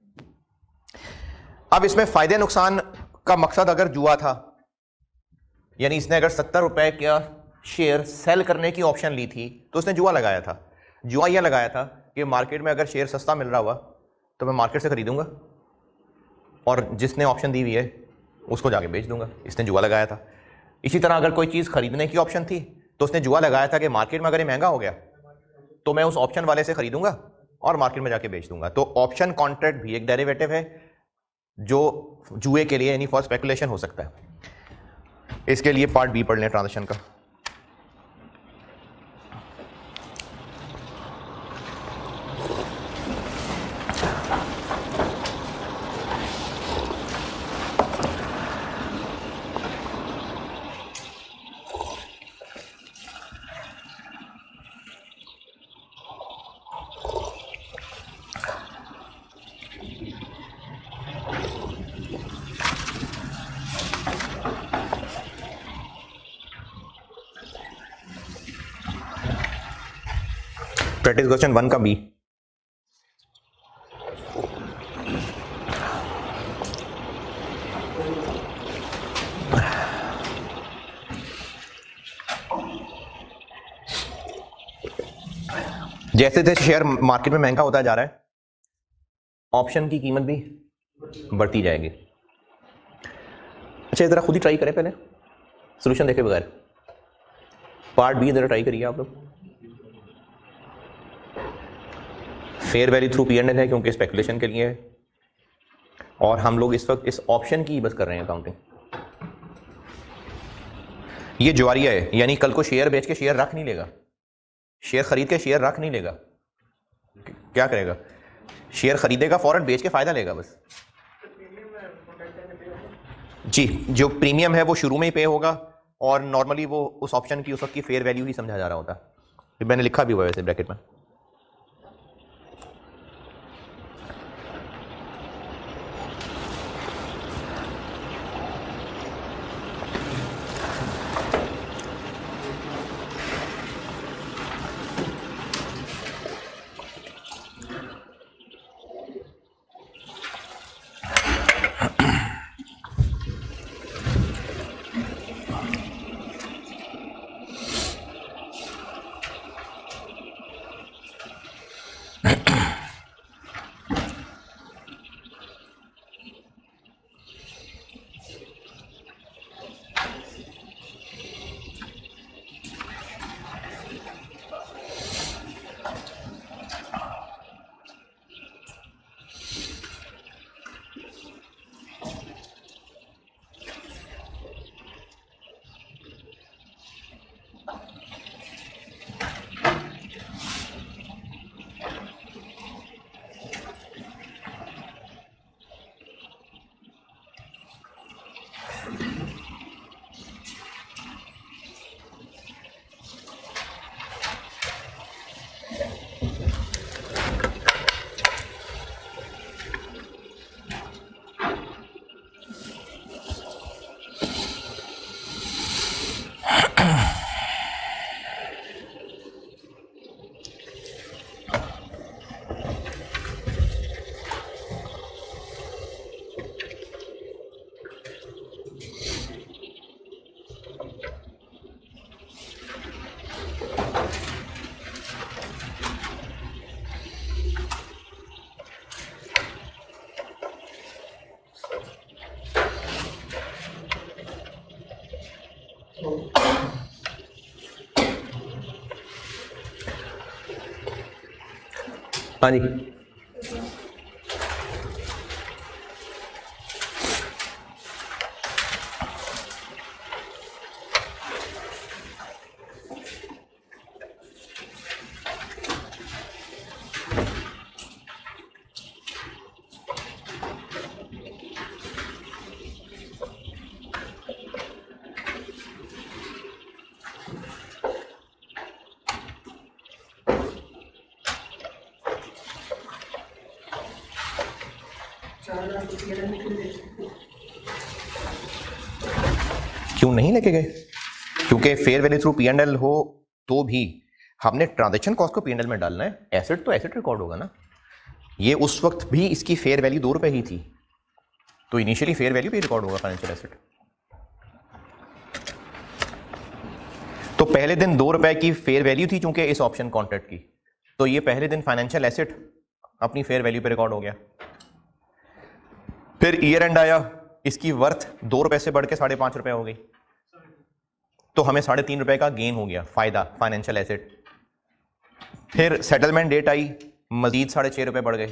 अब इसमें फायदे नुकसान का मकसद अगर जुआ था, यानी इसने अगर 70 रुपए का शेयर सेल करने की ऑप्शन ली थी तो उसने जुआ लगाया था। जुआ यह लगाया था कि मार्केट में अगर शेयर सस्ता मिल रहा हुआ तो मैं मार्केट से खरीदूंगा और जिसने ऑप्शन दी हुई है उसको जाके बेच दूंगा, इसने जुआ लगाया था। इसी तरह अगर कोई चीज़ खरीदने की ऑप्शन थी तो उसने जुआ लगाया था कि मार्केट में अगर ये महंगा हो गया तो मैं उस ऑप्शन वाले से खरीदूंगा और मार्केट में जाके बेच दूंगा। तो ऑप्शन कॉन्ट्रैक्ट भी एक डेरिवेटिव है जो जुए के लिए यानी फॉर स्पेकुलेशन हो सकता है। इसके लिए पार्ट बी पढ़ लें ट्रांजैक्शन का। प्रैक्टिस क्वेश्चन 1 का बी। जैसे जैसे शेयर मार्केट में महंगा होता जा रहा है ऑप्शन की कीमत भी बढ़ती जाएगी। अच्छा, जरा खुद ही ट्राई करें, पहले सोल्यूशन देखे बगैर। पार्ट बी जरा ट्राई करिए आप लोग। फेयर वैल्यू थ्रू P&L है क्योंकि स्पेकुलेशन के लिए है, और हम लोग इस वक्त इस ऑप्शन की बस कर रहे हैं काउंटिंग। ये जुआरिया है, यानी कल को शेयर बेच के शेयर रख नहीं लेगा, शेयर खरीद के शेयर रख नहीं लेगा। क्या करेगा? शेयर खरीदेगा, फौरन बेच के फायदा लेगा बस। जी, जो प्रीमियम है वो शुरू में ही पे होगा, और नॉर्मली वो उस ऑप्शन की उस वक्त की फेयर वैल्यू ही समझा जा रहा होता है। मैंने लिखा भी हुआ है वैसे ब्रैकेट में। हाँ जी, क्यों नहीं लेके गए? क्योंकि फेयर वैल्यू थ्रू P&L हो तो भी हमने ट्रांजैक्शन कॉस्ट को P&L में डालना है। एसेट तो एसेट रिकॉर्ड होगा ना। ये उस वक्त भी इसकी फेयर वैल्यू 2 रुपए ही थी, तो इनिशियली फेयर वैल्यू भी रिकॉर्ड होगा फाइनेंशियल एसेट। तो पहले दिन 2 रुपए की फेयर वैल्यू थी चूंकि इस ऑप्शन कॉन्ट्रैक्ट की, तो ये पहले दिन फाइनेंशियल एसेट अपनी फेयर वैल्यू पे रिकॉर्ड हो गया। फिर ईयर एंड आया, इसकी वर्थ 2 रुपए से बढ़ के 5.5 रुपए हो गई, तो हमें 3.5 रुपए का गेन हो गया, फायदा फाइनेंशियल एसेट। फिर सेटलमेंट डेट आई, मजीद 6.5 रुपए बढ़ गए,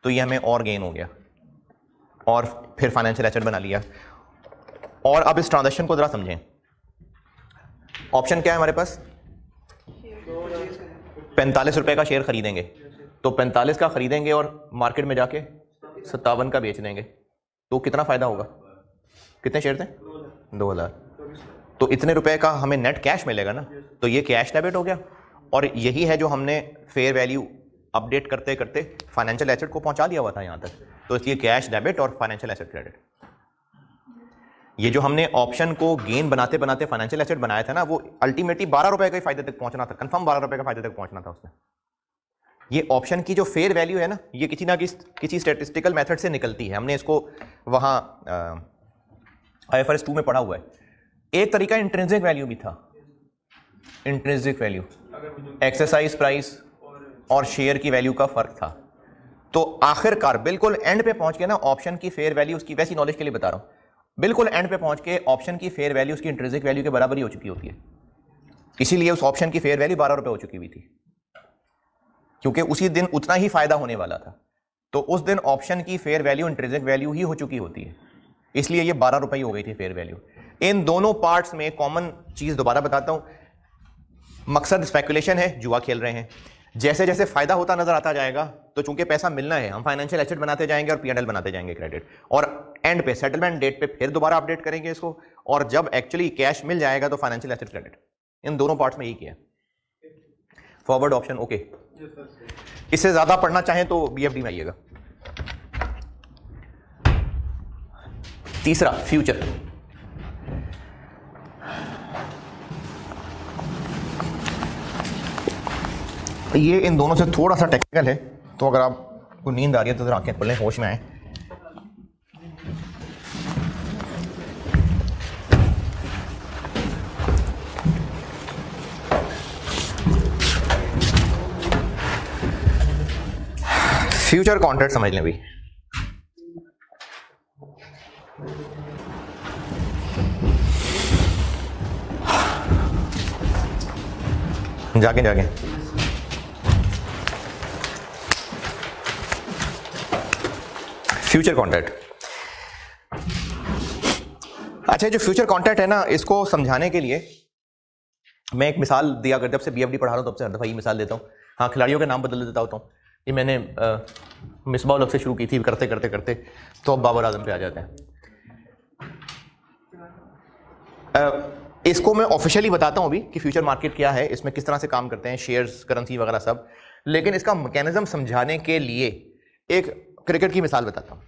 तो ये हमें और गेन हो गया, और फिर फाइनेंशियल एसेट बना लिया। और अब इस ट्रांजैक्शन को जरा समझें। ऑप्शन क्या है हमारे पास? 45 रुपए का शेयर खरीदेंगे, तो 45 का खरीदेंगे और मार्केट में जाके 57 का बेच देंगे, तो कितना फायदा होगा? कितने शेयर थे? 2000। तो इतने रुपए का हमें नेट कैश मिलेगा ना, तो ये कैश डेबिट हो गया। और यही है जो हमने फेयर वैल्यू अपडेट करते करते फाइनेंशियल एसेट को पहुंचा दिया हुआ था यहां तक, तो इसलिए कैश डेबिट और फाइनेंशियल एसेट क्रेडिट। ये जो हमने ऑप्शन को गेन बनाते बनाते फाइनेंशियल एसेट बनाया था ना, वो अल्टीमेटली 12 रुपए के फायदे तक पहुंचना था, कंफर्म 12 रुपए का फायदे तक पहुंचना था उसमें। ये ऑप्शन की जो फेयर वैल्यू है ना, ये किसी ना किसी स्टैटिस्टिकल मेथड से निकलती है। हमने इसको वहां IFRS 2 में पढ़ा हुआ है। एक तरीका इंट्रिंसिक वैल्यू भी था, इंट्रिंसिक वैल्यू एक्सरसाइज प्राइस और शेयर की वैल्यू का फर्क था। तो आखिरकार बिल्कुल एंड पे पहुंच के ना, ऑप्शन की फेयर वैल्यू, उसकी वैसी नॉलेज के लिए बता रहा हूं, बिल्कुल एंड पे पहुंच के ऑप्शन की फेयर वैल्यू उसकी इंट्रिंसिक वैल्यू के बराबर ही हो चुकी होती है। इसीलिए उस ऑप्शन की फेयर वैल्यू 12 रुपए हो चुकी हुई थी, क्योंकि उसी दिन उतना ही फायदा होने वाला था। तो उस दिन ऑप्शन की फेयर वैल्यू इंट्रिंसिक वैल्यू ही हो चुकी होती है, इसलिए ये 12 रुपए ही हो गई थी फेयर वैल्यू। इन दोनों पार्ट्स में कॉमन चीज दोबारा बताता हूं, मकसद स्पेकुलेशन है, जुआ खेल रहे हैं। जैसे जैसे फायदा होता नजर आता जाएगा, तो चूंकि पैसा मिलना है, हम फाइनेंशियल एसेट बनाते जाएंगे और P&L बनाते जाएंगे क्रेडिट, और एंड पे सेटलमेंट डेट पे फिर दोबारा अपडेट करेंगे इसको, और जब एक्चुअली कैश मिल जाएगा तो फाइनेंशियल एसेट क्रेडिट। इन दोनों पार्ट्स में यही किया। Forward option okay. इससे ज्यादा पढ़ना चाहें तो BFD में आइएगा। तीसरा, फ्यूचर। ये इन दोनों से थोड़ा सा टेक्निकल है, तो अगर आपको नींद आ रही है तो जरा आंखें खोलें, होश में आए। फ्यूचर कॉन्ट्रैक्ट समझ लें भी। जागे फ्यूचर कॉन्ट्रैक्ट। अच्छा, जो फ्यूचर कॉन्ट्रैक्ट है ना, इसको समझाने के लिए मैं एक मिसाल दिया कर, जब से BFD पढ़ा रहा हूं तब से हर दफा ये मिसाल देता हूं। हाँ, खिलाड़ियों के नाम बदल देता होता हूं। ये मैंने मिसबाह उल हक से शुरू की थी, करते करते करते तो अब बाबर आजम पे आ जाते हैं। इसको मैं ऑफिशियली बताता हूं अभी कि फ्यूचर मार्केट क्या है, इसमें किस तरह से काम करते हैं, शेयर्स, करेंसी वगैरह सब। लेकिन इसका मैकेनिज्म समझाने के लिए एक क्रिकेट की मिसाल बताता हूं,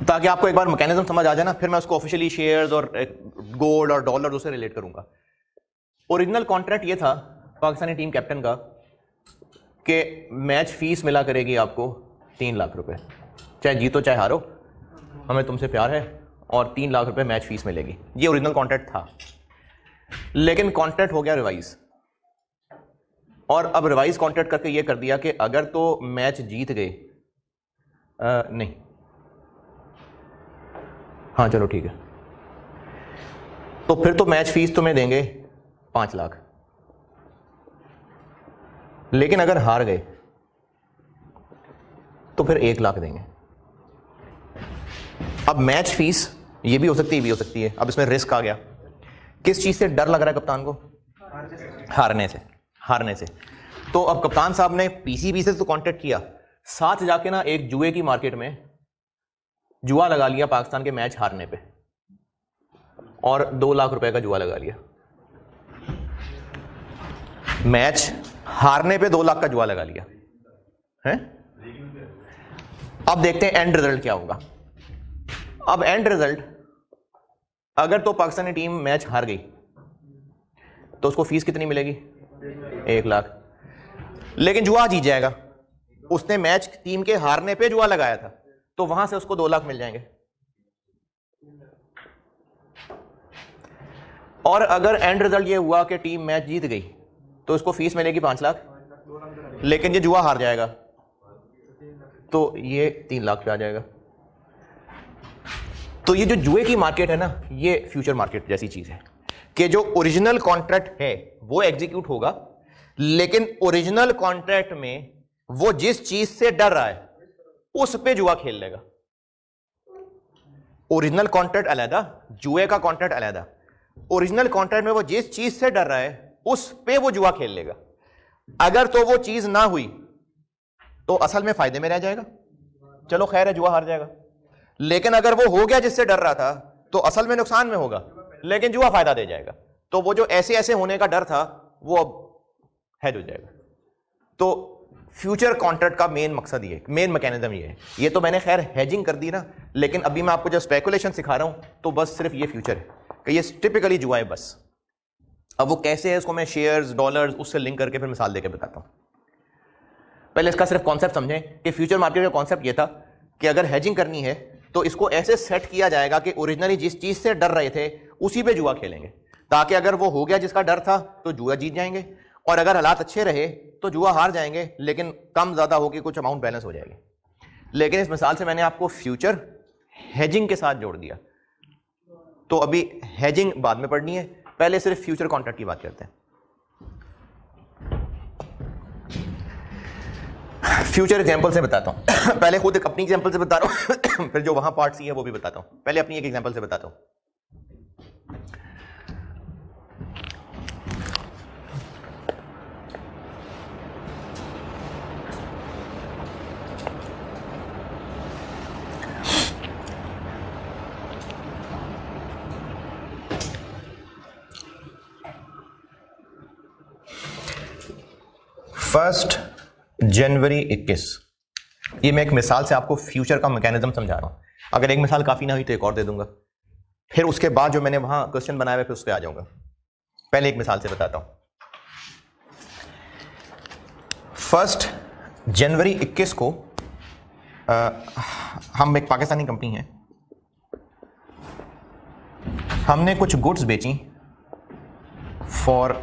ताकि आपको एक बार मैकेनिज्म समझ आ जाए ना, फिर मैं उसको ऑफिशियली शेयर्स और गोल्ड और डॉलर उससे रिलेट करूंगा। ओरिजिनल कॉन्ट्रैक्ट ये था पाकिस्तानी टीम कैप्टन का कि मैच फीस मिला करेगी आपको 3 लाख रुपए, चाहे जीतो चाहे हारो, हमें तुमसे प्यार है, और 3 लाख रुपए मैच फीस मिलेगी। ये ओरिजिनल कॉन्ट्रैक्ट था। लेकिन कॉन्ट्रैक्ट हो गया रिवाइज, और अब रिवाइज कॉन्ट्रैक्ट करके ये कर दिया कि अगर तो मैच जीत गए, नहीं, हाँ चलो ठीक है, तो फिर तो मैच फीस तुम्हें देंगे 5 लाख। लेकिन अगर हार गए तो फिर 1 लाख देंगे। अब मैच फीस ये भी हो सकती है, भी हो सकती है। अब इसमें रिस्क आ गया। किस चीज से डर लग रहा है कप्तान को? हारने से। तो अब कप्तान साहब ने पीसीबी से तो कांटेक्ट किया, साथ जाके ना एक जुए की मार्केट में जुआ लगा लिया पाकिस्तान के मैच हारने पे, और 2 लाख रुपए का जुआ लगा लिया। मैच हारने पे 2 लाख का जुआ लगा लिया है। अब देखते हैं एंड रिजल्ट क्या होगा। अब एंड रिजल्ट, अगर तो पाकिस्तानी टीम मैच हार गई तो उसको फीस कितनी मिलेगी? 1 लाख। लेकिन जुआ जीत जाएगा, उसने मैच टीम के हारने पे जुआ लगाया था, तो वहां से उसको 2 लाख मिल जाएंगे। और अगर एंड रिजल्ट ये हुआ कि टीम मैच जीत गई तो उसको फीस मिलेगी 5 लाख, लेकिन ये जुआ हार जाएगा तो ये 3 लाख पे आ जाएगा। तो ये जो जुए की मार्केट है ना, ये फ्यूचर मार्केट जैसी चीज है कि जो ओरिजिनल कॉन्ट्रैक्ट है वो एग्जीक्यूट होगा, लेकिन ओरिजिनल कॉन्ट्रैक्ट में वो जिस चीज से डर रहा है उस पे जुआ खेल लेगा। ओरिजिनल कॉन्ट्रैक्ट अलग, जुए का कॉन्ट्रैक्ट अलग। ओरिजिनल कॉन्ट्रैक्ट में वो जिस चीज से डर रहा है उस पे वो जुआ खेल लेगा। अगर तो वो चीज ना हुई तो असल में फायदे में रह जाएगा, चलो खैर है जुआ हार जाएगा। लेकिन अगर वो हो गया जिससे डर रहा था तो असल में नुकसान में होगा, लेकिन जुआ फायदा दे जाएगा। तो वो जो ऐसे ऐसे होने का डर था वो अब हेड हो जाएगा। तो फ्यूचर कॉन्ट्रैक्ट का मेन मकसद ये, मेन मैकेनिज्म ये है। ये तो मैंने खैर हेजिंग कर दी ना, लेकिन अभी मैं आपको जो स्पेकुलेशन सिखा रहा हूं तो बस सिर्फ ये फ्यूचर है कि ये टिपिकली जुआ है बस। अब वो कैसे है उसको मैं शेयर्स, डॉलर्स उससे लिंक करके फिर मिसाल देकर बताता हूं। पहले इसका सिर्फ कॉन्सेप्ट समझें कि फ्यूचर मार्केट का कॉन्सेप्ट ये था कि अगर हेजिंग करनी है तो इसको ऐसे सेट किया जाएगा कि ओरिजिनली जिस चीज से डर रहे थे उसी पे जुआ खेलेंगे, ताकि अगर वो हो गया जिसका डर था तो जुआ जीत जाएंगे, और अगर हालात अच्छे रहे तो जुआ हार जाएंगे, लेकिन कम ज्यादा होकर कुछ अमाउंट बैलेंस हो जाएगी। लेकिन इस मिसाल से मैंने आपको फ्यूचर हेजिंग के साथ जोड़ दिया। तो अभी हेजिंग बाद में पढ़नी है, पहले सिर्फ फ्यूचर कॉन्ट्रैक्ट की बात करते हैं। फ्यूचर एग्जांपल से बताता हूं। पहले खुद अपनी एग्जांपल से बता रहा हूं, फिर जो वहां पार्ट सी है वो भी बताता हूं। पहले अपनी एक एग्जांपल से बताता हूं। फर्स्ट जनवरी 21, ये मैं एक मिसाल से आपको फ्यूचर का मैकेनिज्म समझा रहा हूं। अगर एक मिसाल काफी ना हुई तो एक और दे दूंगा, फिर उसके बाद जो मैंने वहां क्वेश्चन बनाया फिर उस पर आ जाऊंगा। पहले एक मिसाल से बताता हूं। फर्स्ट जनवरी 21 को हम एक पाकिस्तानी कंपनी है, हमने कुछ गुड्स बेची फॉर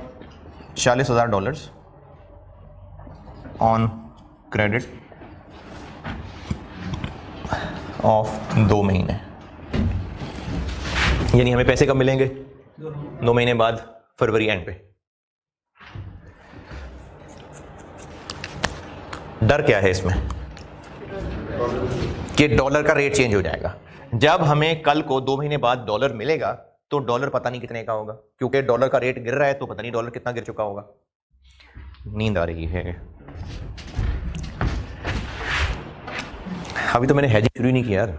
$40,000 ऑन क्रेडिट ऑफ 2 महीने। यानी हमें पैसे कब मिलेंगे? 2 महीने बाद, फरवरी एंड पे। डर क्या है इसमें? कि डॉलर का रेट चेंज हो जाएगा। जब हमें कल को 2 महीने बाद डॉलर मिलेगा तो डॉलर पता नहीं कितने का होगा, क्योंकि डॉलर का रेट गिर रहा है तो पता नहीं डॉलर कितना गिर चुका होगा। नींद आ रही है, अभी तो मैंने हेजिंग शुरू ही नहीं किया यार।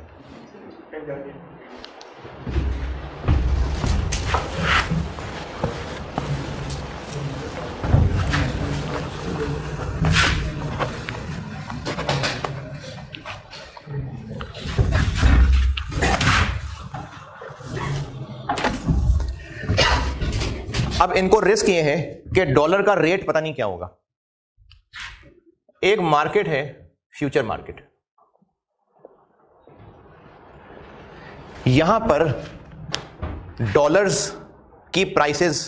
अब इनको रिस्क ये है कि डॉलर का रेट पता नहीं क्या होगा। एक मार्केट है फ्यूचर मार्केट, यहां पर डॉलर्स की प्राइसेस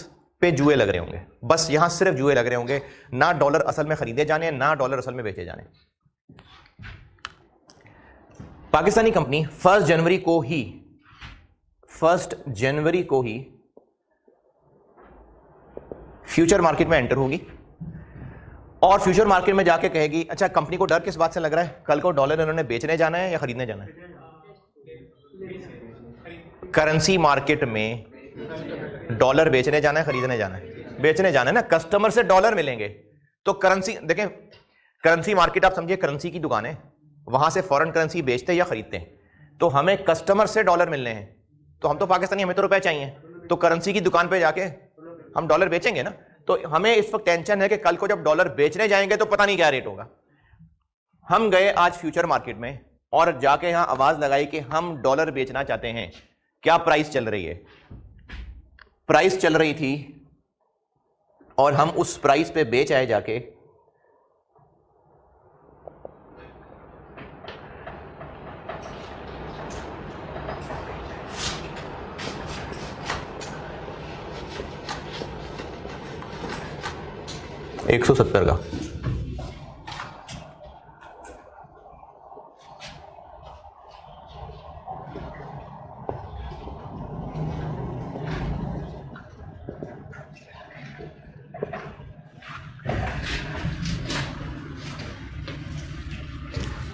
पे जुए लग रहे होंगे, बस यहां सिर्फ जुए लग रहे होंगे, ना डॉलर असल में खरीदे जाने ना डॉलर असल में बेचे जाने। पाकिस्तानी कंपनी 1 जनवरी को ही फ्यूचर मार्केट में एंटर होगी और फ्यूचर मार्केट में जाके कहेगी अच्छा कंपनी को डर किस बात से लग रहा है, कल को डॉलर इन्होंने बेचने जाना है या खरीदने जाना है। करेंसी मार्केट में डॉलर बेचने जाना है खरीदने जाना है, बेचने जाना है ना, कस्टमर से डॉलर मिलेंगे। तो करेंसी देखें, करेंसी मार्केट आप समझिए करेंसी की दुकान है, वहां से फॉरेन करेंसी बेचते हैं या खरीदते हैं। तो हमें कस्टमर से डॉलर मिलने हैं, तो हम तो पाकिस्तानी, हमें तो रुपए चाहिए, तो करेंसी की दुकान पे जाके हम डॉलर बेचेंगे ना। तो हमें इस वक्त टेंशन है कि कल को जब डॉलर बेचने जाएंगे तो पता नहीं क्या रेट होगा। हम गए आज फ्यूचर मार्केट में और जाके यहां आवाज लगाई कि हम डॉलर बेचना चाहते हैं, क्या प्राइस चल रही है। प्राइस चल रही थी और हम उस प्राइस पे बेच आए जाके। $170 का।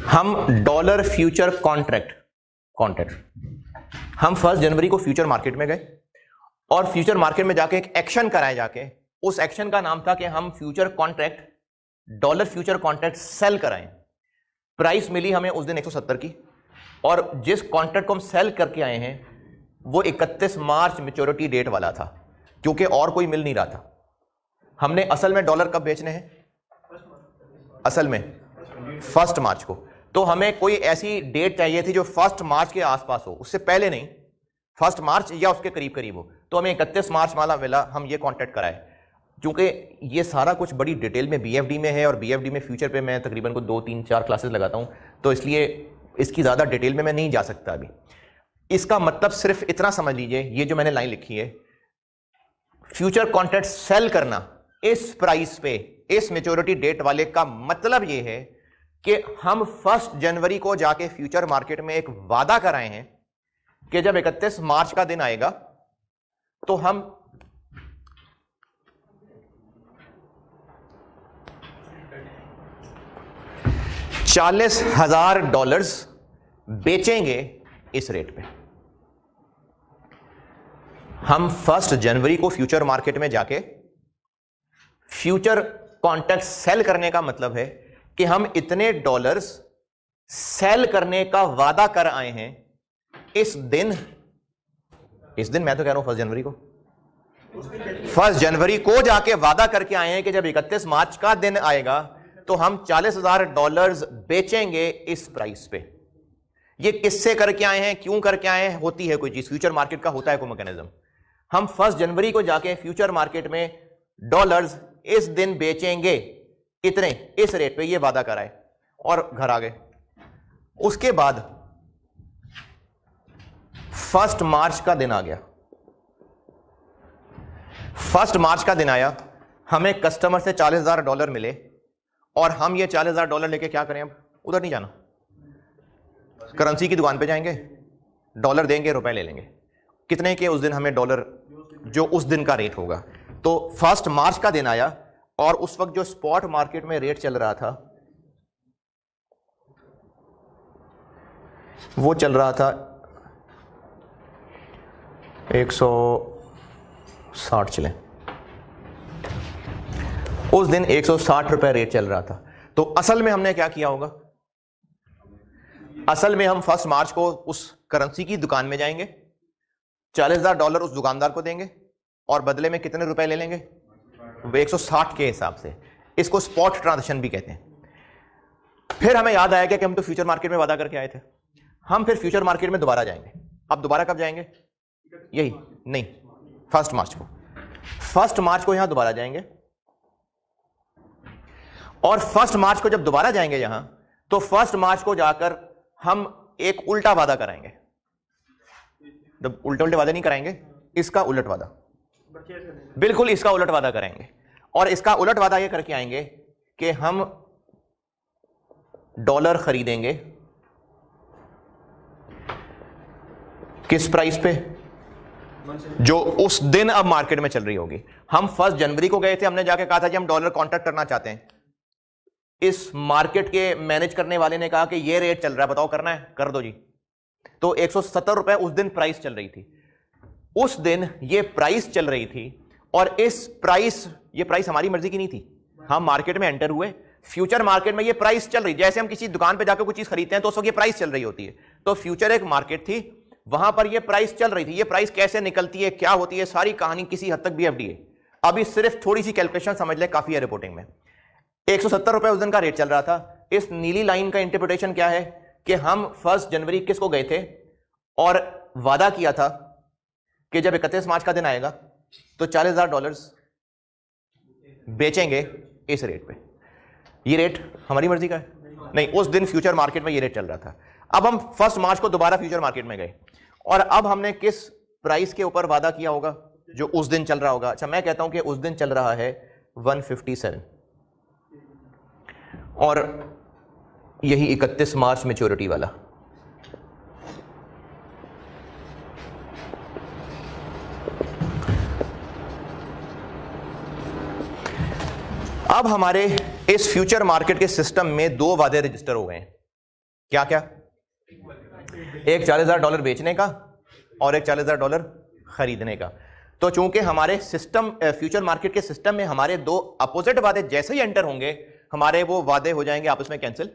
हम डॉलर फ्यूचर कॉन्ट्रैक्ट हम 1 जनवरी को फ्यूचर मार्केट में गए और फ्यूचर मार्केट में जाके एक एक्शन कराए जाके, उस एक्शन का नाम था कि हम future contract, dollar future contract sell कराएं। प्राइस मिली हमें उस दिन 170 की, और जिस कॉन्ट्रैक्ट को हम सेल करके आए हैं वो 31 मार्च मैच्योरिटी डेट वाला था, क्योंकि और कोई मिल नहीं रहा था। हमने असल में डॉलर कब बेचने हैं, असल में 1 मार्च को। तो हमें कोई ऐसी डेट चाहिए थी जो 1 मार्च के आसपास हो, उससे पहले नहीं, 1 मार्च या उसके करीब करीब हो। तो हमें 31 मार्च वाला मिला, हम ये कॉन्ट्रैक्ट कराए। क्योंकि ये सारा कुछ बड़ी डिटेल में BFD में है और BFD में फ्यूचर पे मैं तकरीबन को 2, 3, 4 क्लासेस लगाता हूं, तो इसलिए इसकी ज़्यादा डिटेल में मैं नहीं जा सकता अभी। इसका मतलब सिर्फ इतना समझ लीजिए, ये जो मैंने लाइन लिखी है, फ्यूचर कॉन्ट्रैक्ट सेल करना इस प्राइस पे, इस मैच्योरिटी डेट वाले का मतलब ये है कि हम 1 जनवरी को जाके फ्यूचर मार्केट में एक वादा कराए हैं कि जब 31 मार्च का दिन आएगा तो हम $40,000 बेचेंगे इस रेट पे। हम 1 जनवरी को फ्यूचर मार्केट में जाके फ्यूचर कॉन्ट्रैक्ट सेल करने का मतलब है कि हम इतने डॉलर्स सेल करने का वादा कर आए हैं इस दिन मैं तो कह रहा हूं 1 जनवरी को, 1 जनवरी को जाके वादा करके आए हैं कि जब 31 मार्च का दिन आएगा तो हम $40,000 बेचेंगे इस प्राइस पे। ये किससे करके आए हैं, क्यों करके आए हैं, होती है कोई चीज, फ्यूचर मार्केट का होता है कोई मैकेनिज्म। हम 1 जनवरी को जाके फ्यूचर मार्केट में डॉलर्स इस दिन बेचेंगे इतने, इस रेट पे, ये वादा कराए और घर आ गए। उसके बाद 1 मार्च का दिन आ गया। 1 मार्च का दिन आया, हमें कस्टमर से $40,000 मिले और हम ये $40,000 लेके क्या करें, अब उधर नहीं जाना, करेंसी की दुकान पे जाएंगे, डॉलर देंगे, रुपए ले लेंगे। कितने के उस दिन हमें डॉलर, जो उस दिन का रेट होगा। तो 1 मार्च का दिन आया और उस वक्त जो स्पॉट मार्केट में रेट चल रहा था वो चल रहा था 160 चले, उस दिन 160 रुपए रेट चल रहा था। तो असल में हमने क्या किया होगा, असल में हम 1 मार्च को उस करेंसी की दुकान में जाएंगे, $40,000 उस दुकानदार को देंगे और बदले में कितने रुपए ले लेंगे, 160 के हिसाब से। इसको स्पॉट ट्रांजैक्शन भी कहते हैं। फिर हमें याद आया कि हम तो फ्यूचर मार्केट में वादा करके आए थे, हम फिर फ्यूचर मार्केट में दोबारा जाएंगे। अब दोबारा कब जाएंगे, यही नहीं, 1 मार्च को, 1 मार्च को यहां दोबारा जाएंगे। और 1 मार्च को जब दोबारा जाएंगे यहां, तो 1 मार्च को जाकर हम एक उल्टा वादा कराएंगे। जब उल्टे वादे नहीं कराएंगे, इसका उलट वादा, बिल्कुल इसका उलट वादा करेंगे। और इसका उलट वादा ये करके आएंगे कि हम डॉलर खरीदेंगे किस प्राइस पे, जो उस दिन अब मार्केट में चल रही होगी। हम 1 जनवरी को गए थे, हमने जाके कहा था कि हम डॉलर कॉन्ट्रैक्ट करना चाहते हैं, इस मार्केट के मैनेज करने वाले ने कहा कि ये रेट चल रहा है, बताओ करना है, कर दो जी। तो 170 रुपए उस दिन प्राइस चल रही थी, उस दिन ये प्राइस चल रही थी, और ये प्राइस हमारी मर्जी की नहीं थी। हम मार्केट में एंटर हुए, फ्यूचर मार्केट में ये प्राइस चल रही, जैसे हम किसी दुकान पे जाकर कोई चीज खरीदते हैं तो उस वक्त ये प्राइस चल रही होती है। तो फ्यूचर एक मार्केट थी, वहां पर ये प्राइस चल रही थी। ये प्राइस कैसे निकलती है, क्या होती है, सारी कहानी किसी हद तक BFD है। अभी सिर्फ थोड़ी सी कैलकुलेशन समझ ले, काफी है रिपोर्टिंग में। 170 रुपए उस दिन का रेट चल रहा था। इस नीली लाइन का इंटरप्रिटेशन क्या है कि हम 1 जनवरी 21 को गए थे और वादा किया था कि जब 31 मार्च का दिन आएगा तो $40,000 बेचेंगे इस रेट पे। ये रेट हमारी मर्जी का है? नहीं, उस दिन फ्यूचर मार्केट में ये रेट चल रहा था। अब हम 1 मार्च को दोबारा फ्यूचर मार्केट में गए और अब हमने किस प्राइस के ऊपर वादा किया होगा जो उस दिन चल रहा होगा? अच्छा, मैं कहता हूं कि उस दिन चल रहा है 157 और यही 31 मार्च मैच्योरिटी वाला। अब हमारे इस फ्यूचर मार्केट के सिस्टम में 2 वादे रजिस्टर हो गए हैं। क्या क्या? एक $40,000 बेचने का और एक $40,000 खरीदने का। तो चूंकि हमारे सिस्टम फ्यूचर मार्केट के सिस्टम में हमारे 2 अपोजिट वादे जैसे ही एंटर होंगे, हमारे वो वादे हो जाएंगे आपस में कैंसिल,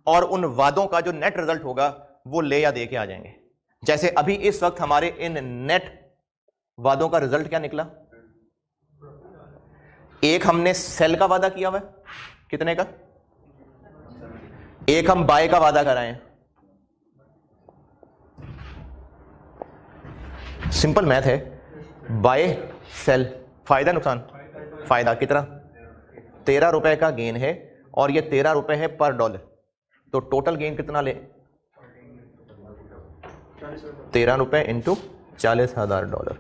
और उन वादों का जो नेट रिजल्ट होगा वो ले या दे के आ जाएंगे। जैसे अभी इस वक्त हमारे इन नेट वादों का रिजल्ट क्या निकला? एक हमने सेल का वादा किया हुआ है, कितने का? एक हम बाय का वादा कराए हैं। सिंपल मैथ है, बाय सेल, फायदा नुकसान, फायदा कितना? 13 रुपए का गेन है और ये 13 रुपए है पर डॉलर। तो टोटल गेन कितना ले? 13 रुपए इंटू $40,000,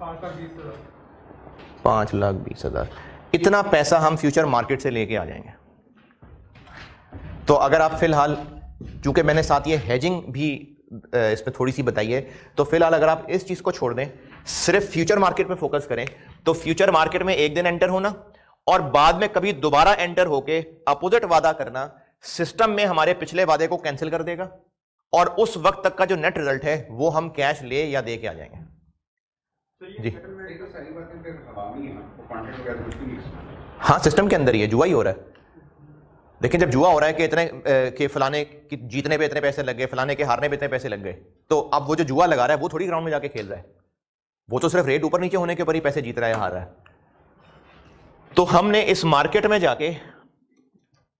$5,20,000। इतना पैसा हम फ्यूचर मार्केट से लेके आ जाएंगे। तो अगर आप फिलहाल, चूंकि मैंने साथ ये हेजिंग भी इसमें थोड़ी सी बताई है, तो फिलहाल अगर आप इस चीज को छोड़ दें, सिर्फ फ्यूचर मार्केट पे फोकस करें, तो फ्यूचर मार्केट में एक दिन एंटर होना और बाद में कभी दोबारा एंटर होके अपोजिट वादा करना सिस्टम में हमारे पिछले वादे को कैंसिल कर देगा, और उस वक्त तक का जो नेट रिजल्ट है वो हम कैश ले या दे के आ जाएंगे। जी हाँ, सिस्टम के अंदर ही है, जुआ ही हो रहा है। लेकिन जब जुआ हो रहा है कि इतने के फलाने की जीतने पे इतने पैसे लग गए, फलाने के हारने पे इतने पैसे लग गए, तो अब वो जो जुआ लगा रहा है वो थोड़ी ग्राउंड में जाके खेल रहा है, वो तो सिर्फ रेट ऊपर नीचे होने के ऊपर ही पैसे जीत रहा है, हार रहा है। तो हमने इस मार्केट में जाके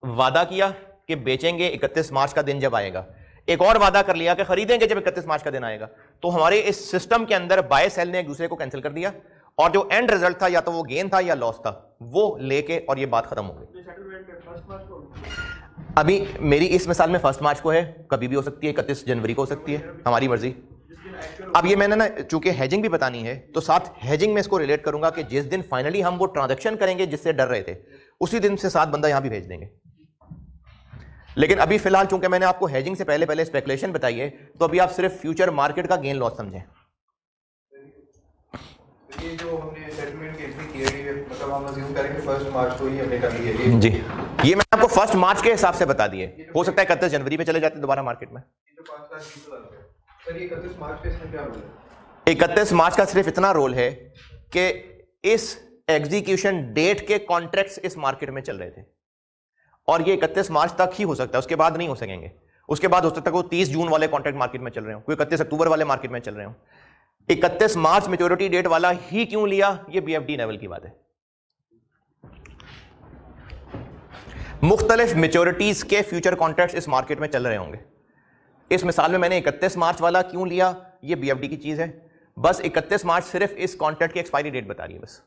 वादा किया कि बेचेंगे 31 मार्च का दिन जब आएगा, एक और वादा कर लिया कि खरीदेंगे जब 31 मार्च का दिन आएगा। तो हमारे इस सिस्टम के अंदर बाय सेल ने एक दूसरे को कैंसिल कर दिया, और जो एंड रिजल्ट था या तो वो गेन था या लॉस था, वो लेके, और ये बात खत्म हो गई। अभी मेरी इस मिसाल में 1 मार्च को है, कभी भी हो सकती है, 31 जनवरी को हो सकती है, हमारी मर्जी। अब ये मैंने ना चूंकि हेजिंग भी बतानी है, तो साथ हेजिंग में इसको रिलेट करूंगा कि जिस दिन फाइनली हम वो ट्रांजैक्शन करेंगे जिससे डर रहे थे, उसी दिन से 7 बंदा यहां भी भेज देंगे। लेकिन अभी फिलहाल चूंकि मैंने आपको हेजिंग से पहले स्पेकुलेशन बताई है, तो अभी आप सिर्फ फ्यूचर मार्केट का गेन लॉस समझें। ये जो हमने सेटलमेंट की एंट्री की है, मतलब हम अज्यूम करेंगे 1 मार्च को ही हमने कर ली है जी। ये मैंने आपको 1 मार्च के हिसाब से बता दिए, हो सकता है 31 जनवरी पे चले जाते दोबारा मार्केट में। ये जो 5,20,000 है सर, ये 31 मार्च के इसमें क्या रोल है? 31 मार्च का सिर्फ इतना रोल है कि इस एग्जीक्यूशन डेट के कॉन्ट्रैक्ट्स इस मार्केट में चल रहे थे, और ये 31 मार्च तक ही हो सकता है, उसके बाद नहीं हो सकेंगे। उसके बाद हो सकता है वो 30 जून वाले कॉन्ट्रैक्ट मार्केट में चल रहे हो, कोई 31 अक्टूबर वाले मार्केट में चल रहे हो। 31 मार्च मैच्योरिटी डेट वाला ही क्यों लिया, ये BFD लेवल की बात है। मुख्तलिफ मैच्योरिटीज के फ्यूचर कॉन्ट्रैक्ट्स इस मार्केट में चल रहे होंगे। इस मिसाल में मैंने 31 मार्च वाला क्यों लिया, ये BFD की चीज है। बस 31 मार्च सिर्फ इस कॉन्ट्रैक्ट की एक्सपायरी डेट बता रही है बस।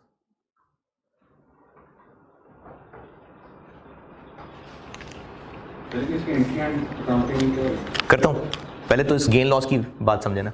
करता हूं, पहले तो इस गेन लॉस की बात समझे ना।